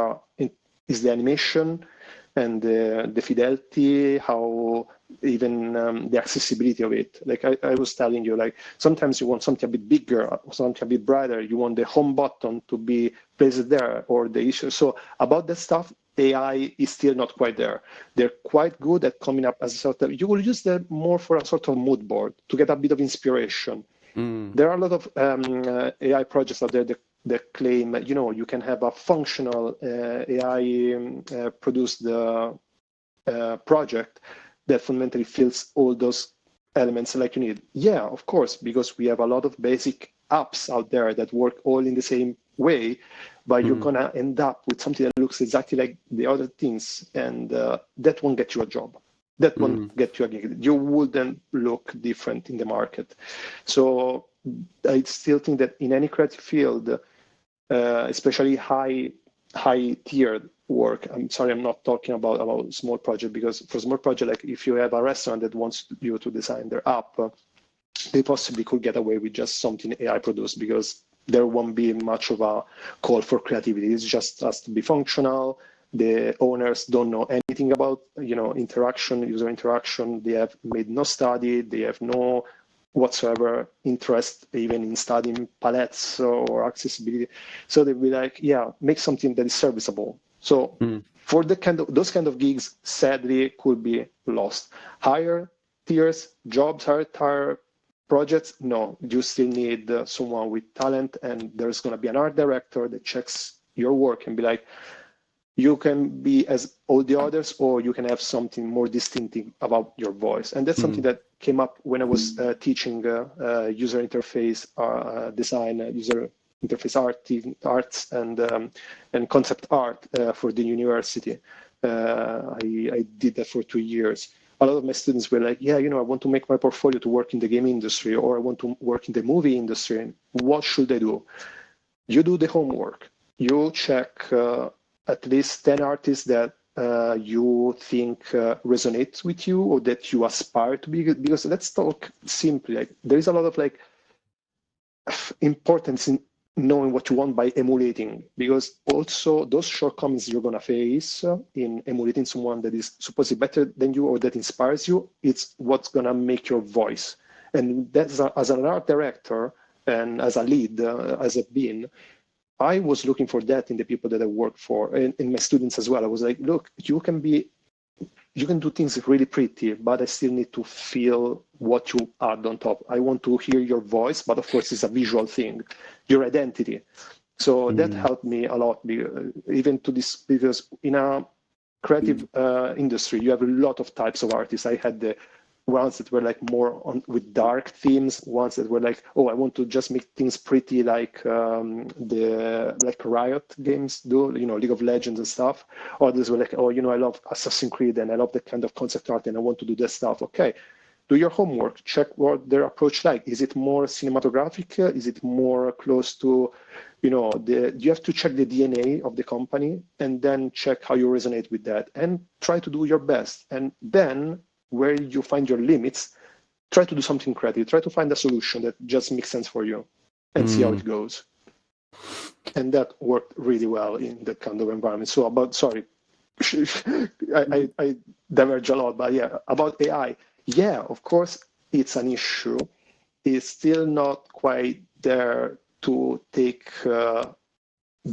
is the animation and the fidelity, how even the accessibility of it. Like I was telling you, like sometimes you want something a bit bigger, something a bit brighter. You want the home button to be placed there, or the issue. So about that stuff, AI is still not quite there. They're quite good at coming up as a sort of, you will use them more for a sort of mood board to get a bit of inspiration. There are a lot of AI projects out there that claim, you can have a functional AI produced project that fundamentally fills all those elements like you need. Yeah, of course, because we have a lot of basic apps out there that work all in the same way, but you're gonna end up with something that looks exactly like the other things, and that won't get you a job. That won't get you a gig. You wouldn't look different in the market. So I still think that in any creative field, especially high tiered work. I'm sorry, I'm not talking about small project, because for small project, like if you have a restaurant that wants you to design their app, they possibly could get away with just something AI produced, because there won't be much of a call for creativity. It's just has to be functional. The owners don't know anything about, user interaction. They have made no study. They have no whatsoever interest even in studying palettes or accessibility. So they'll be like, yeah, make something that is serviceable. So for those kind of gigs, sadly, could be lost. Higher tiers, jobs, higher projects, no, you still need someone with talent, and there's going to be an art director that checks your work and be like, you can be as all the others, or you can have something more distinctive about your voice. And that's something that came up when I was teaching user interface design, user interface arts, and concept art for the university. I did that for 2 years. A lot of my students were like, yeah, I want to make my portfolio to work in the game industry, or I want to work in the movie industry. What should I do? You do the homework. You check at least 10 artists that you think resonate with you, or that you aspire to be. Because let's talk simply, like, there is a lot of importance in knowing what you want by emulating, because also those shortcomings you're going to face in emulating someone that is supposedly better than you or that inspires you, it's what's going to make your voice. And that's as an art director and as a lead, as a being, I was looking for that in the people that I work for, and in my students as well. I was like, look, you can do things really pretty, but I still need to feel what you add on top. I want to hear your voice, but of course it's a visual thing, your identity. So that helped me a lot, even to this, because in a creative industry, you have a lot of types of artists. I had the ones that were like more with dark themes, ones that were like, oh, I want to just make things pretty, like like Riot games do, League of Legends and stuff. Others were like, oh, I love Assassin's Creed and I love that kind of concept art and I want to do that stuff. Okay, do your homework, check what their approach like. Is it more cinematographic? Is it more close to, you have to check the DNA of the company and then check how you resonate with that and try to do your best. And then where you find your limits, try to do something creative, try to find a solution that just makes sense for you and see how it goes. And that worked really well in that kind of environment. So I diverge a lot, but yeah, about AI. Yeah, of course, it's an issue. It's still not quite there to take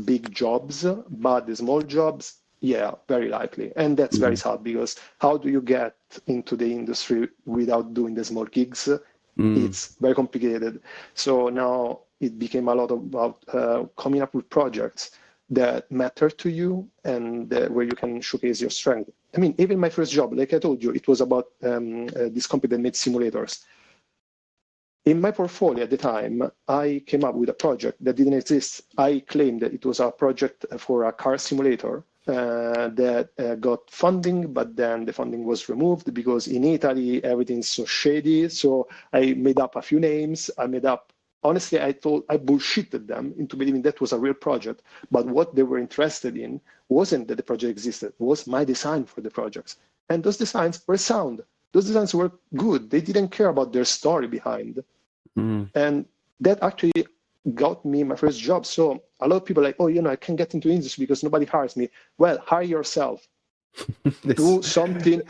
big jobs, but the small jobs, yeah, very likely. And that's very sad, because how do you get into the industry without doing the small gigs? It's very complicated. So now it became a lot about coming up with projects that matter to you and where you can showcase your strength. I mean, even my first job, like I told you, it was about this company that made simulators. In my portfolio at the time, I came up with a project that didn't exist. I claimed that it was a project for a car simulator that got funding, but then the funding was removed because in Italy, everything's so shady. So I made up a few names. Honestly, I bullshitted them into believing that was a real project. But what they were interested in wasn't that the project existed, it was my design for the projects. And those designs were sound. Those designs were good. They didn't care about their story behind. And that actually got me my first job. So a lot of people are like, oh, I can't get into industry because nobody hires me. Well, hire yourself. Do something.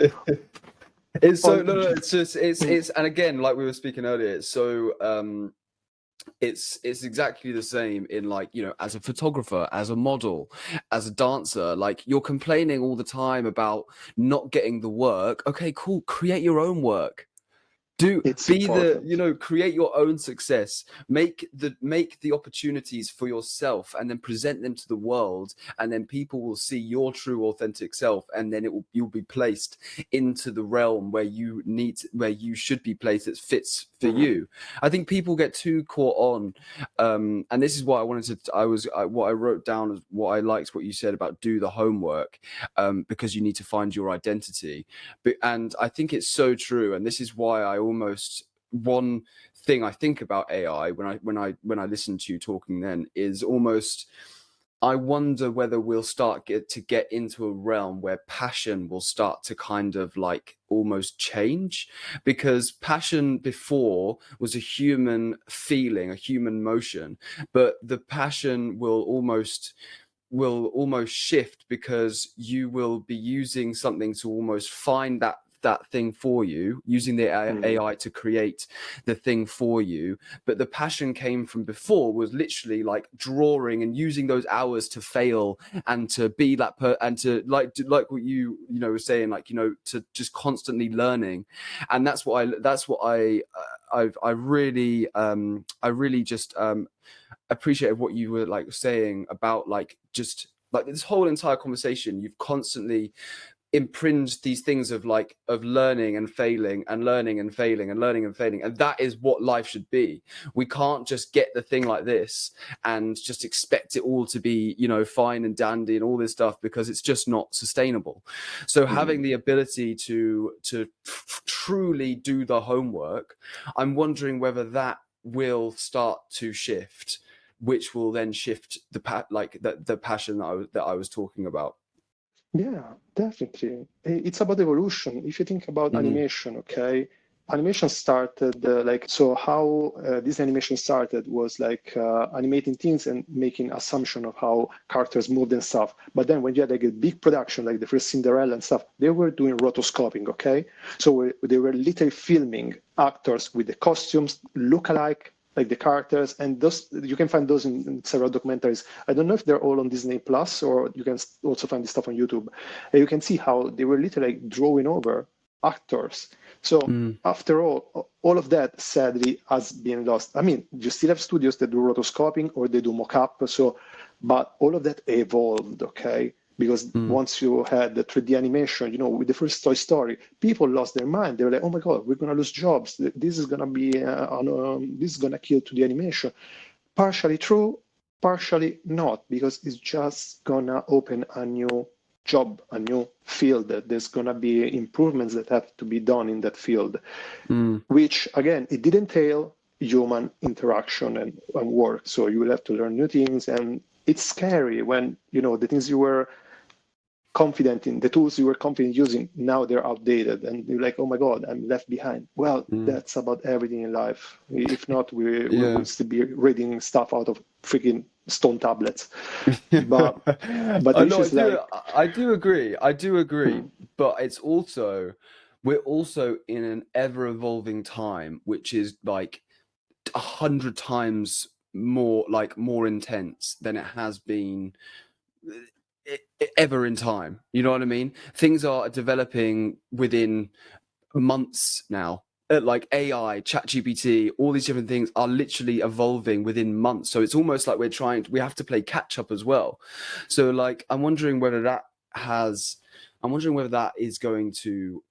It's so no, it's just it's and again, like we were speaking earlier, it's so it's exactly the same in, like, as a photographer, as a model, as a dancer. Like, you're complaining all the time about not getting the work. Okay, cool, create your own work. Create your own success, make the opportunities for yourself, and then present them to the world, and then people will see your true authentic self, and then you'll be placed into the realm where you should be placed, that fits for you. I think people get too caught on, and this is what I wanted to. What I wrote down is what I liked what you said about do the homework, because you need to find your identity. And I think it's so true, and this is why one thing I think about AI when I listen to you talking then is almost I wonder whether we'll start to get into a realm where passion will start to kind of like almost change, because passion before was a human feeling, a human motion, but the passion will almost shift because you will be using something to almost find that thing for you, using the AI to create the thing for you. But the passion came from before was literally like drawing and using those hours to fail and to be that and to like what you know were saying, like, you know, to just constantly learning. And that's what I really just appreciated what you were like saying about like just like this whole entire conversation. You've constantly impringe these things of like of learning and failing and learning and failing and learning and failing, and that is what life should be. We can't just get the thing like this and just expect it all to be, you know, fine and dandy and all this stuff, because it's just not sustainable. So having the ability to truly do the homework, I'm wondering whether that will start to shift, which will then shift the passion that I was talking about.
Yeah, definitely. It's about evolution. If you think about animation, okay, animation started so how this animation started was like animating things and making assumption of how characters moved and stuff. But then when you had like a big production, like the first Cinderella and stuff, they were doing rotoscoping, okay? So they were literally filming actors with the costumes, look-alike, like the characters, and those you can find those in several documentaries. I don't know if they're all on Disney Plus, or you can also find this stuff on YouTube. And you can see how they were literally like drawing over actors. So after all of that sadly has been lost. I mean, you still have studios that do rotoscoping or they do mock-up. So, but all of that evolved, okay? Because once you had the 3D animation, you know, with the first Toy Story, people lost their mind. They were like, "Oh my God, we're gonna lose jobs. This is gonna be, this is gonna kill 2D animation." Partially true, partially not, because it's just gonna open a new job, a new field. There's gonna be improvements that have to be done in that field, which again, it did entail human interaction and work. So you will have to learn new things, and it's scary when, you know, the things you were confident in, the tools you were confident using, now they're outdated, and you're like, "Oh my God, I'm left behind." Well, that's about everything in life. If not, we would still be reading stuff out of freaking stone tablets. But
I know, I do agree. But it's also, we're also in an ever evolving time, which is like 100 times more intense than it has been ever in time. You know what I mean? Things are developing within months now. Like AI, ChatGPT, all these different things are literally evolving within months. So it's almost like we have to play catch up as well. So like, I'm wondering whether that is going to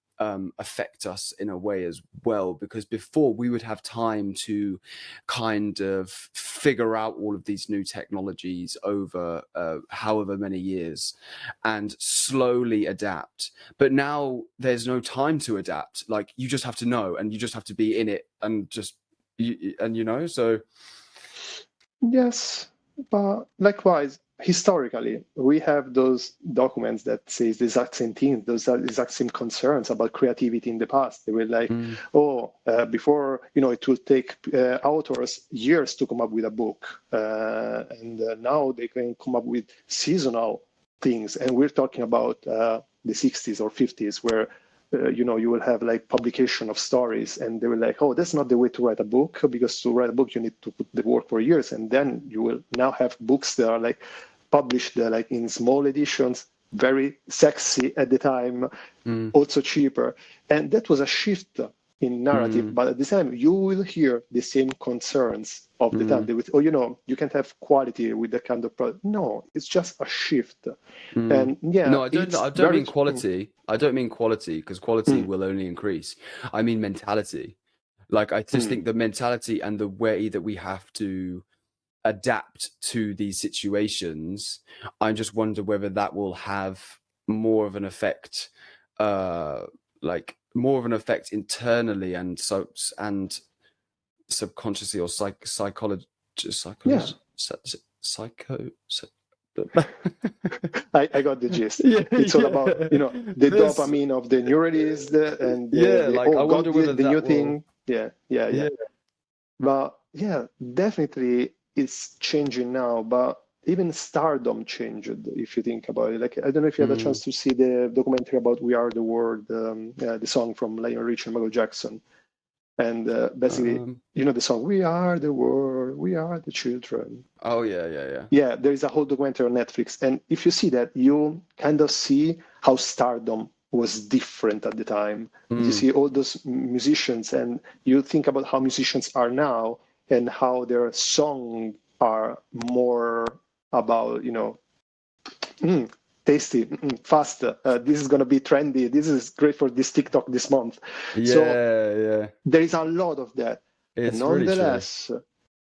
affect us in a way as well, because before we would have time to kind of figure out all of these new technologies over however many years and slowly adapt. But now there's no time to adapt. Like, you just have to know, and you just have to be in it, and just you know. So
yes, but likewise, historically, we have those documents that says the exact same thing, those are the exact same concerns about creativity in the past. They were like, before, you know, it will take authors years to come up with a book, and now they can come up with seasonal things. And we're talking about the 60s or 50s, where you know, you will have like publication of stories, and they were like, "Oh, that's not the way to write a book, because to write a book you need to put the work for years." And then you will now have books that are like published like in small editions, very sexy at the time, also cheaper. And that was a shift in narrative, but at the time you will hear the same concerns of the time. They would, "Oh, you know, you can't have quality with that kind of product." No, it's just a shift. And yeah,
no, I don't mean quality. I don't mean quality, because quality will only increase. I mean mentality. Like, I just think the mentality and the way that we have to adapt to these situations, I just wonder whether that will have more of an effect, like more of an effect internally and subconsciously, or psycho
I got the gist.
Yeah,
It's all about,
yeah.
the
This,
dopamine of the neurons and
yeah,
the
like
oh
I
god,
wonder whether
the new
that will.
thing. Yeah.
Yeah.
But yeah, definitely it's changing now. But even stardom changed if you think about it. Like I don't know if you had a
Mm,
chance to see the documentary about "We Are the World," the song from Lionel Richie and Michael Jackson, and basically,
um.
the song "We Are the World, We Are the Children."
Oh yeah, yeah, yeah.
Yeah, there is a whole documentary on Netflix, and if you see that, you kind of see how stardom was different at the time. You
Mm,
see all those musicians, and you think about how musicians are now, and how their songs are more about, mm, tasty, fast. This is going to be trendy. This is great for this TikTok this month. So
yeah, yeah.
there is a lot of that. And
It's really true.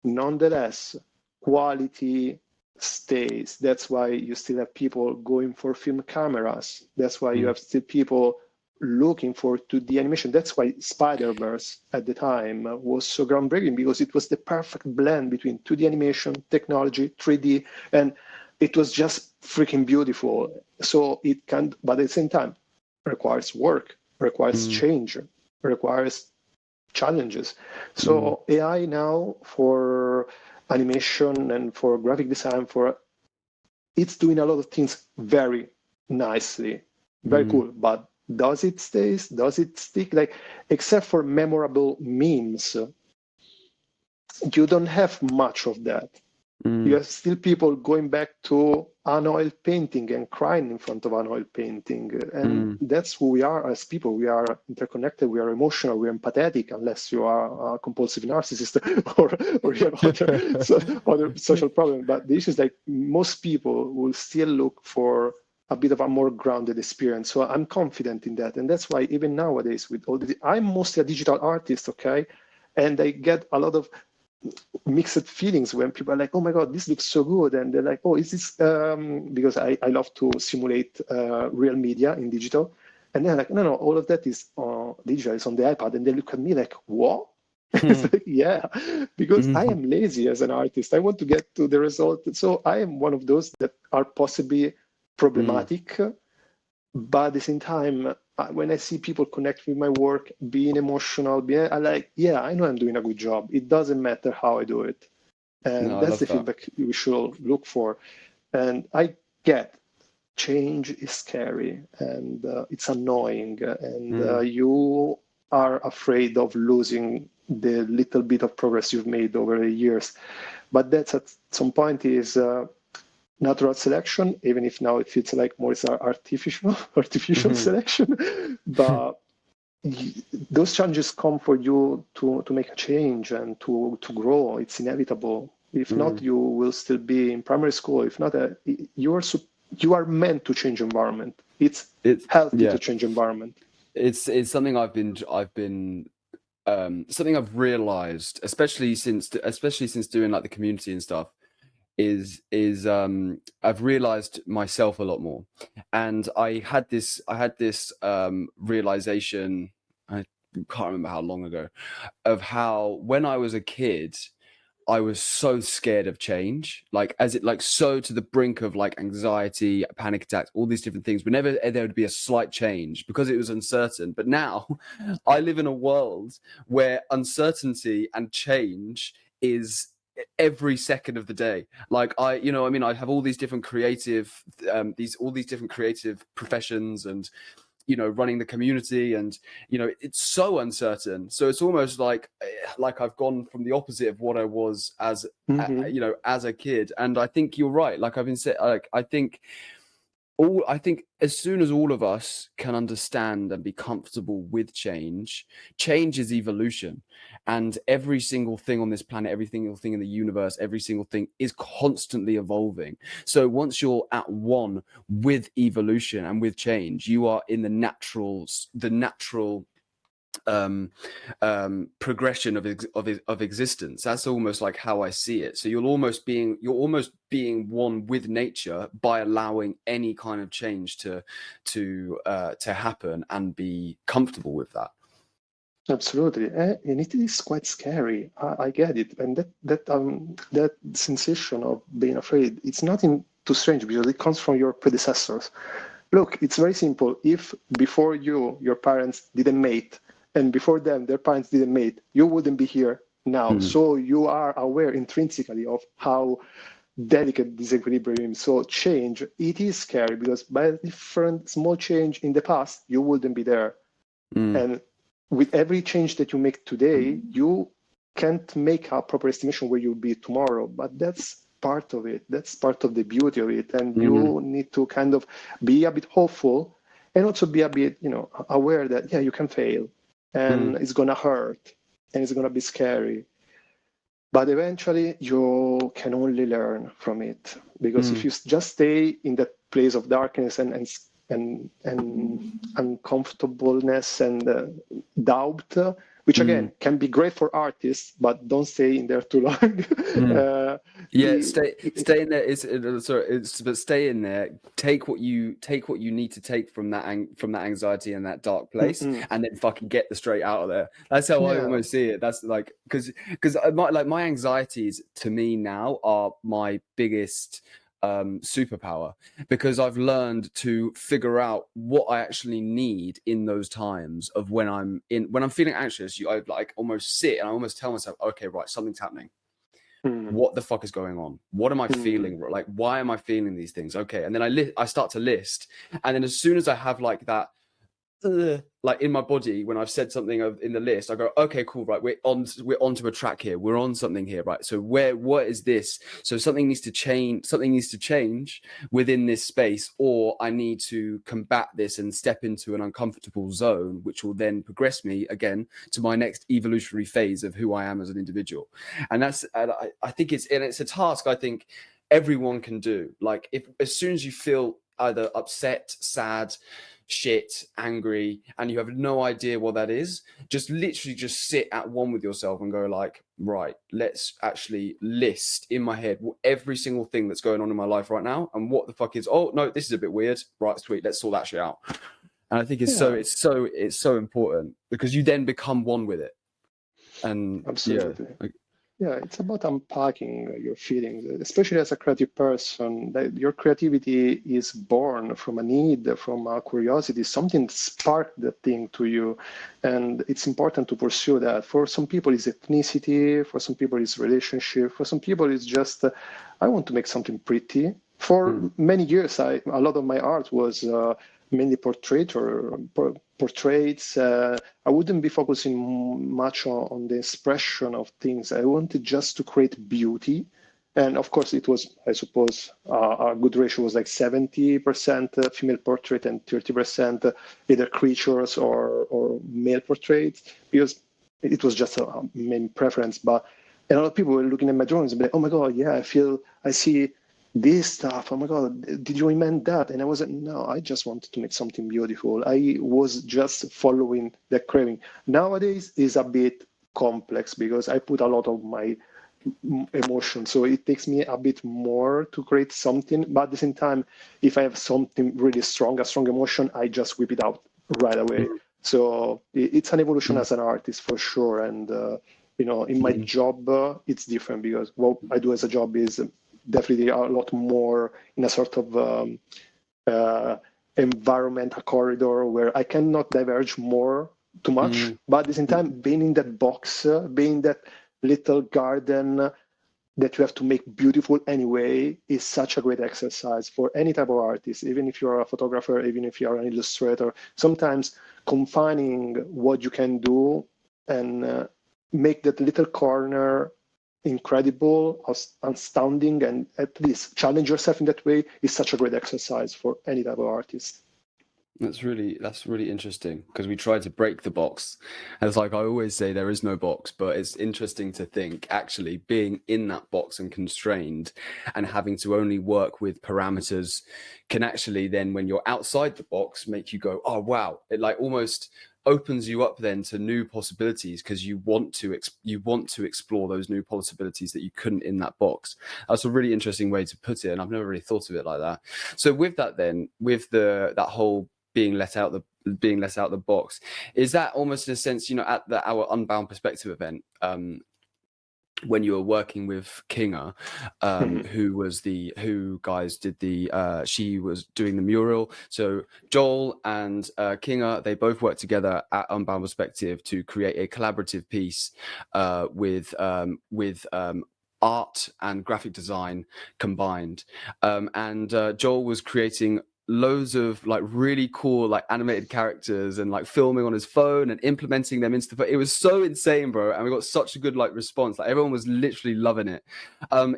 nonetheless, quality stays. That's why you still have people going for film cameras. That's why you
Mm,
have still people looking for 2D animation. That's why Spider-Verse at the time was so groundbreaking, because it was the perfect blend between 2D animation, technology, 3D, and it was just freaking beautiful. So it can, but at the same time, requires work, requires
mm,
change, requires challenges.
mm,
So AI now for animation and for graphic design, for it's doing a lot of things very nicely, very
mm,
cool. But does it stay? Does it stick? Like, except for memorable memes, you don't have much of that. You
mm,
have still people going back to an oil painting and crying in front of an oil painting. And
mm.
that's who we are as people. We are interconnected, we are emotional, we are empathetic, unless you are a compulsive narcissist or you have other social problems. But the issue is like most people will still look for a bit of a more grounded experience. So I'm confident in that. And that's why even nowadays with all the, I'm mostly a digital artist, okay? And I get a lot of mixed feelings when people are like, oh my God, this looks so good. And they're like, oh, is this, because I love to simulate real media in digital. And they're like, no, all of that is digital, it's on the iPad. And they look at me like, what? It's like, yeah, because I
Mhm,
am lazy as an artist. I want to get to the result. So I am one of those that are possibly
mm,
problematic, but at the same time, when I see people connect with my work, being emotional, I like, yeah, I know I'm doing a good job. It doesn't matter how I do it.
no,
And
I
that's
love
the
that.
feedback we should look for. And I get change is scary and it's annoying, and
Mm,
you are afraid of losing the little bit of progress you've made over the years. But that's at some point is natural selection, even if now it feels like more is artificial
mhm,
selection. But those challenges come for you to make a change and to grow. It's inevitable. If not,
mm.
you will still be in primary school. If not, you are meant to change environment. It's
It's
healthy to
yeah.
change environment.
It's something I've been something I've realized, especially since doing like the community and stuff, is I've realized myself a lot more. And I had this realization, I can't remember how long ago, of how when I was a kid I was so scared of change, like so to the brink of like anxiety, panic attacks, all these different things. Whenever there would be a slight change because it was uncertain. But now I live in a world where uncertainty and change is every second of the day. Like I have all these different creative, all these different creative professions, and running the community, and it's so uncertain, so it's almost like I've gone from the opposite of what I was
Hmm.
as a kid. And I think you're right, like I've been saying, like I think as soon as all of us can understand and be comfortable with change, change is evolution. And every single thing on this planet, every single thing in the universe, every single thing is constantly evolving. So once you're at one with evolution and with change, you are in the natural um progression of existence. That's almost like how I see it. So you're almost being one with nature by allowing any kind of change to happen and be comfortable with that.
Absolutely, and it is quite scary. I get it, and that sensation of being afraid. It's nothing too strange because it comes from your predecessors. Look, it's very simple. If before you, your parents didn't mate, and before them, their parents didn't mate, you wouldn't be here now. So you are aware intrinsically of how delicate this equilibrium. So change, it is scary because by a different small change in the past, you wouldn't be there. And with every change that you make today, you can't make a proper estimation where you'll be tomorrow, but that's part of it. That's part of the beauty of it. And you need to kind of be a bit hopeful and also be a bit, aware that, yeah, you can fail and it's going to hurt and it's going to be scary. But eventually you can only learn from it, because if you just stay in that place of darkness and uncomfortableness and doubt, which again can be great for artists, but don't stay in there too long.
Stay in there. But stay in there. Take what you need to take from that anxiety and that dark place, and then fucking get the straight out of there. That's how I almost see it. That's like because my anxieties to me now are my biggest superpower, because I've learned to figure out what I actually need in those times of when I'm feeling anxious. I like almost sit and I almost tell myself, okay, right, something's happening. What the fuck is going on? What am I feeling? Like, why am I feeling these things? Okay, and then I start to list, and then as soon as I have like that like in my body, when I've said something in the list, I go, okay, cool, right, we're onto a track here, we're on something here, right? So what is this? So something needs to change within this space, or I need to combat this and step into an uncomfortable zone, which will then progress me again to my next evolutionary phase of who I am as an individual. And I think it's a task I think everyone can do. Like, if as soon as you feel either upset, sad, shit, angry, and you have no idea what that is, just literally just sit at one with yourself and go like, right, let's actually list in my head every single thing that's going on in my life right now, and what the fuck is, oh no, this is a bit weird, right, sweet, let's sort that shit out. And I think it's so important, because you then become one with it. And
absolutely. Yeah, it's about unpacking your feelings, especially as a creative person. That your creativity is born from a need, from a curiosity, something sparked that thing to you. And it's important to pursue that. For some people, it's ethnicity. For some people, it's relationship. For some people, it's just, I want to make something pretty. For many years, a lot of my art was mainly portraits. I wouldn't be focusing much on the expression of things. I wanted just to create beauty. And of course, it was, I suppose, a good ratio was like 70% female portrait and 30% either creatures or male portraits, because it was just a main preference. But a lot of people were looking at my drawings and be like, oh my God, yeah, I see this stuff, oh my God, did you invent that? And I was like, no, I just wanted to make something beautiful. I was just following the craving. Nowadays is a bit complex because I put a lot of my emotion, so it takes me a bit more to create something, but at the same time, if I have something really strong, a strong emotion, I just whip it out right away. So it's an evolution as an artist for sure. And in my job, it's different, because what I do as a job is definitely a lot more in a sort of environment, a corridor where I cannot diverge too much. But at the same time, being in that box, being that little garden that you have to make beautiful anyway, is such a great exercise for any type of artist, even if you're a photographer, even if you're an illustrator. Sometimes confining what you can do and make that little corner incredible, astounding, and at least challenge yourself in that way is such a great exercise for any type of artist.
That's really interesting, because we try to break the box. And it's like I always say, there is no box, but it's interesting to think actually being in that box and constrained and having to only work with parameters can actually then, when you're outside the box, make you go, oh wow, it like almost opens you up then to new possibilities, because you want to explore those new possibilities that you couldn't in that box. That's a really interesting way to put it, and I've never really thought of it like that. So with that then, with that whole being let out the box, is that almost in a sense, at our Unbound Perspective event, when you were working with Kinga, who guys did she was doing the mural. So Joel and Kinga, they both worked together at Unbound Perspective to create a collaborative piece with art and graphic design combined. And Joel was creating loads of like really cool like animated characters and like filming on his phone and implementing them into it was so insane, bro, and we got such a good like response. Like everyone was literally loving it.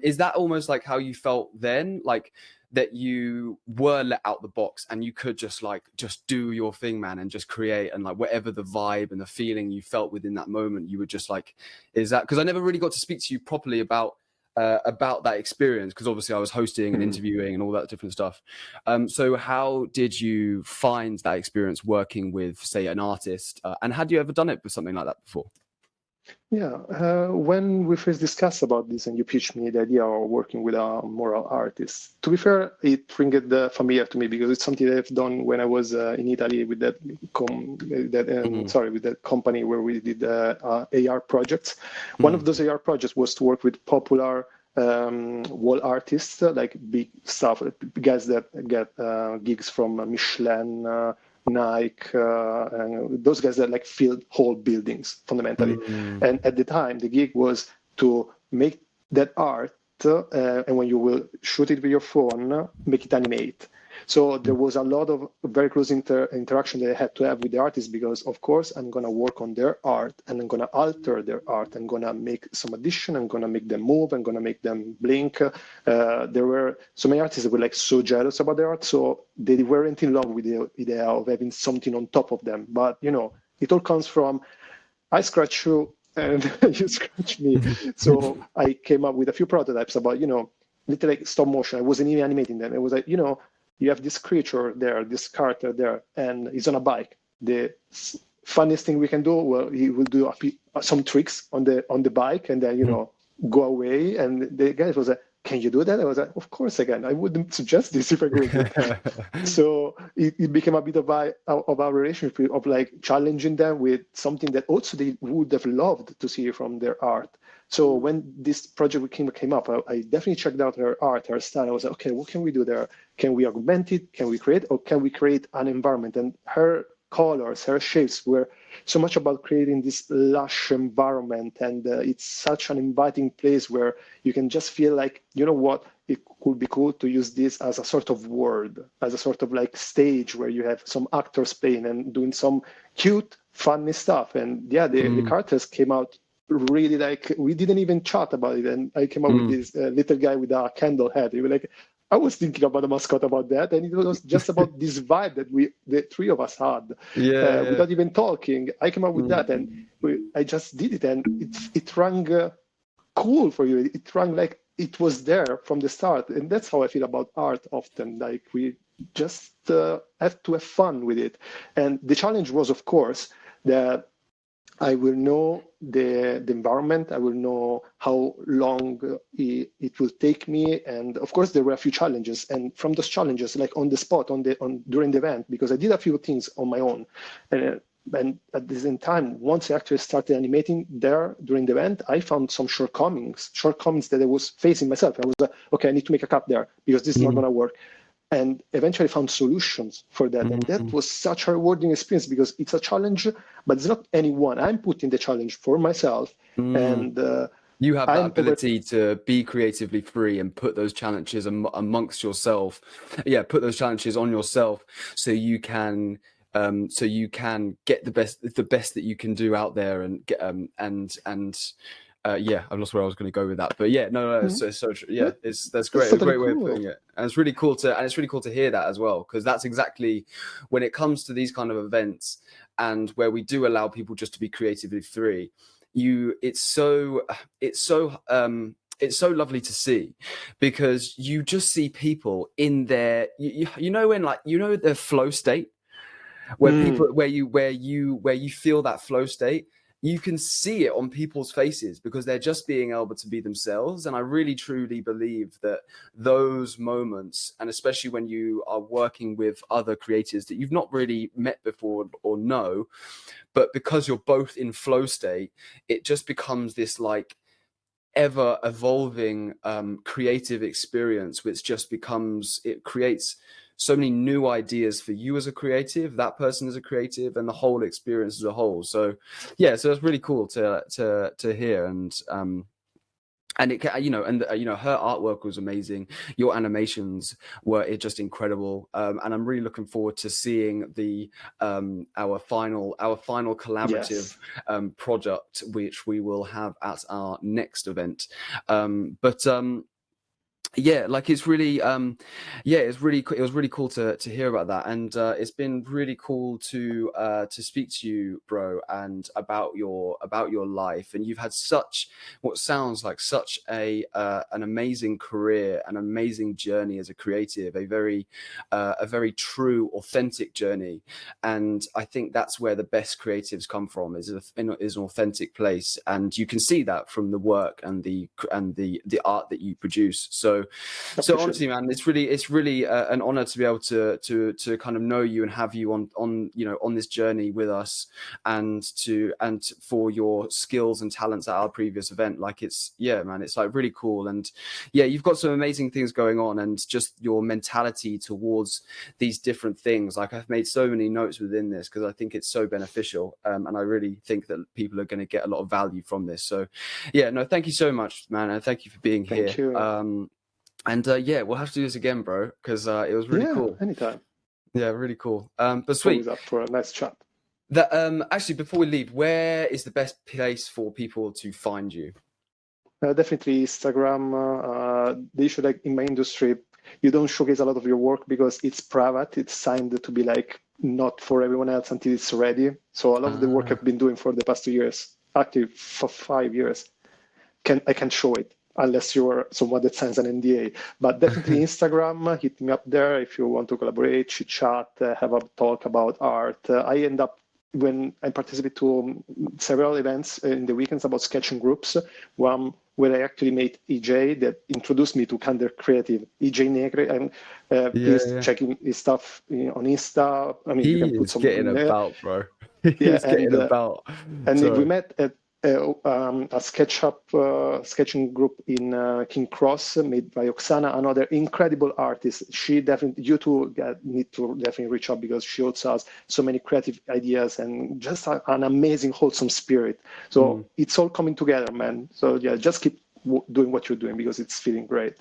Is that almost like how you felt then, like that you were let out the box and you could just do your thing, man, and just create, and like whatever the vibe and the feeling you felt within that moment, you would just like, is that, because I never really got to speak to you properly about that experience, because obviously I was hosting and interviewing and all that different stuff. So how did you find that experience working with, say, an artist? And had you ever done it with something like that before?
Yeah, when we first discussed about this and you pitched me the idea of working with a mural artist, to be fair, it ringed familiar to me because it's something that I've done when I was in Italy with with that company where we did AR projects. One of those AR projects was to work with popular wall artists, like big stuff, guys that get gigs from Michelin, Nike, and those guys that like filled whole buildings fundamentally. And at the time, the gig was to make that art, and when you will shoot it with your phone, make it animate. So there was a lot of very close interaction that I had to have with the artists, because of course I'm going to work on their art and I'm going to alter their art. I'm going to make some addition. I'm going to make them move. I'm going to make them blink. There were so many artists that were like so jealous about their art. So they weren't in love with the idea of having something on top of them. But, you know, it all comes from, I scratch you and you scratch me. So I came up with a few prototypes about, you know, literally like stop motion. I wasn't even animating them. It was like, you know, you have this creature there, this character there, and he's on a bike. The funniest thing we can do, well, he will do some tricks on the bike, and then, you know, go away. And the guy was like, "Can you do that?" I was like, "Of course I can. I wouldn't suggest this if I could." So it became a bit of our relationship of like challenging them with something that also they would have loved to see from their art. So when this project came up, I definitely checked out her art, her style. I was like, okay, what can we do there? Can we augment it? Can we create, or can we create an environment? And her colors, her shapes were so much about creating this lush environment. And it's such an inviting place where you can just feel like, you know what, it could be cool to use this as a sort of world, as a sort of like stage where you have some actors playing and doing some cute, funny stuff. And yeah, the characters came out really like, we didn't even chat about it, and I came up with this little guy with a candle head. He was like, I was thinking about a mascot about that, and it was just about this vibe that the three of us had, without even talking. I came up with that, and I just did it, and it rang cool for you. It rang like it was there from the start, and that's how I feel about art often. Like we just have to have fun with it, and the challenge was, of course, that I will know the environment. I will know how long it will take me, and of course there were a few challenges. And from those challenges, like on the spot, during the event, because I did a few things on my own, and at the same time, once I actually started animating there during the event, I found some shortcomings that I was facing myself. I was like, okay, I need to make a cut there because this is not going to work. And eventually found solutions for that. And that was such a rewarding experience because it's a challenge, but it's not anyone. I'm putting the challenge for myself. And
you have that ability to be creatively free and put those challenges amongst yourself. Yeah, put those challenges on yourself so you can get the best that you can do out there and get yeah, I've lost where I was going to go with that, but yeah, no, it's so yeah, that's great. It's a great way of putting it, and it's really cool to hear that as well, because that's exactly when it comes to these kind of events and where we do allow people just to be creatively free. It's so lovely to see, because you just see people in their you know when like the flow state where people where you feel that flow state. You can see it on people's faces because they're just being able to be themselves. And I really, truly believe that those moments, and especially when you are working with other creators that you've not really met before or know, but because you're both in flow state, it just becomes this like ever evolving creative experience, which just it creates so many new ideas for you as a creative, that person as a creative, and the whole experience as a whole. So yeah, so it's really cool to hear. And it, you know, and you know, her artwork was amazing. Your animations were just incredible, and I'm really looking forward to seeing the our final collaborative project, which we will have at our next event. Yeah, like it's really it was really cool to hear about that, and it's been really cool to speak to you, bro, and about your life. And you've had what sounds like such an amazing career, an amazing journey as a creative, a very true, authentic journey. And I think that's where the best creatives come from, is an authentic place, and you can see that from the work and the art that you produce. So honestly, man, it's really an honor to be able to kind of know you and have you on you know, on this journey with us, and for your skills and talents at our previous event. Like, it's like really cool. And yeah, you've got some amazing things going on, and just your mentality towards these different things. Like, I've made so many notes within this because I think it's so beneficial, and I really think that people are going to get a lot of value from this. So yeah, no, thank you so much, man, and thank you for being here.
Thank you.
And yeah, we'll have to do this again, bro, because it was really cool.
Anytime.
Yeah, really cool. But sweet.
Always up for a nice chat.
That actually, before we leave, where is the best place for people to find you?
Definitely Instagram. The issue, like in my industry, you don't showcase a lot of your work because it's private. It's signed to be like not for everyone else until it's ready. So a lot of the work I've been doing for the past 2 years, actually for 5 years, I can't show it unless you're someone that signs an NDA. But definitely Instagram, hit me up there if you want to collaborate, chit chat, have a talk about art. I end up, when I participate to several events in the weekends about sketching groups, one where I actually met EJ that introduced me to kind of creative, EJ Negre, and he's checking his stuff on Insta. I mean, you can put some
getting about, bro. He's getting about.
And we met at a sketching group in King Cross, made by Oksana, another incredible artist. She definitely, you two need to definitely reach out, because she also has so many creative ideas and just an amazing, wholesome spirit. So it's all coming together, man. So yeah, just keep doing what you're doing, because it's feeling great.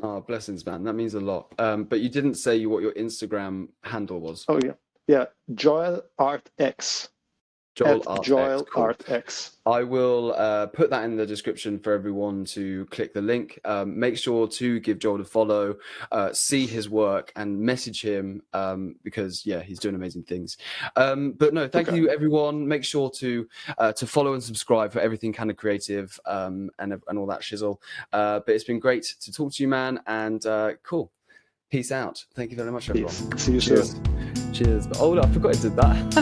Oh, blessings, man. That means a lot. But you didn't say what your Instagram handle was.
Oh yeah, Joel Art X. Joel Art X.
I will put that in the description for everyone to click the link. Make sure to give Joel a follow, see his work, and message him, because yeah, he's doing amazing things. But no, thank you, everyone. Make sure to follow and subscribe for everything kind of creative, and all that shizzle. But it's been great to talk to you, man, and cool. Peace out. Thank you very much, everyone.
See you soon.
Cheers. Oh, no, I forgot I did that.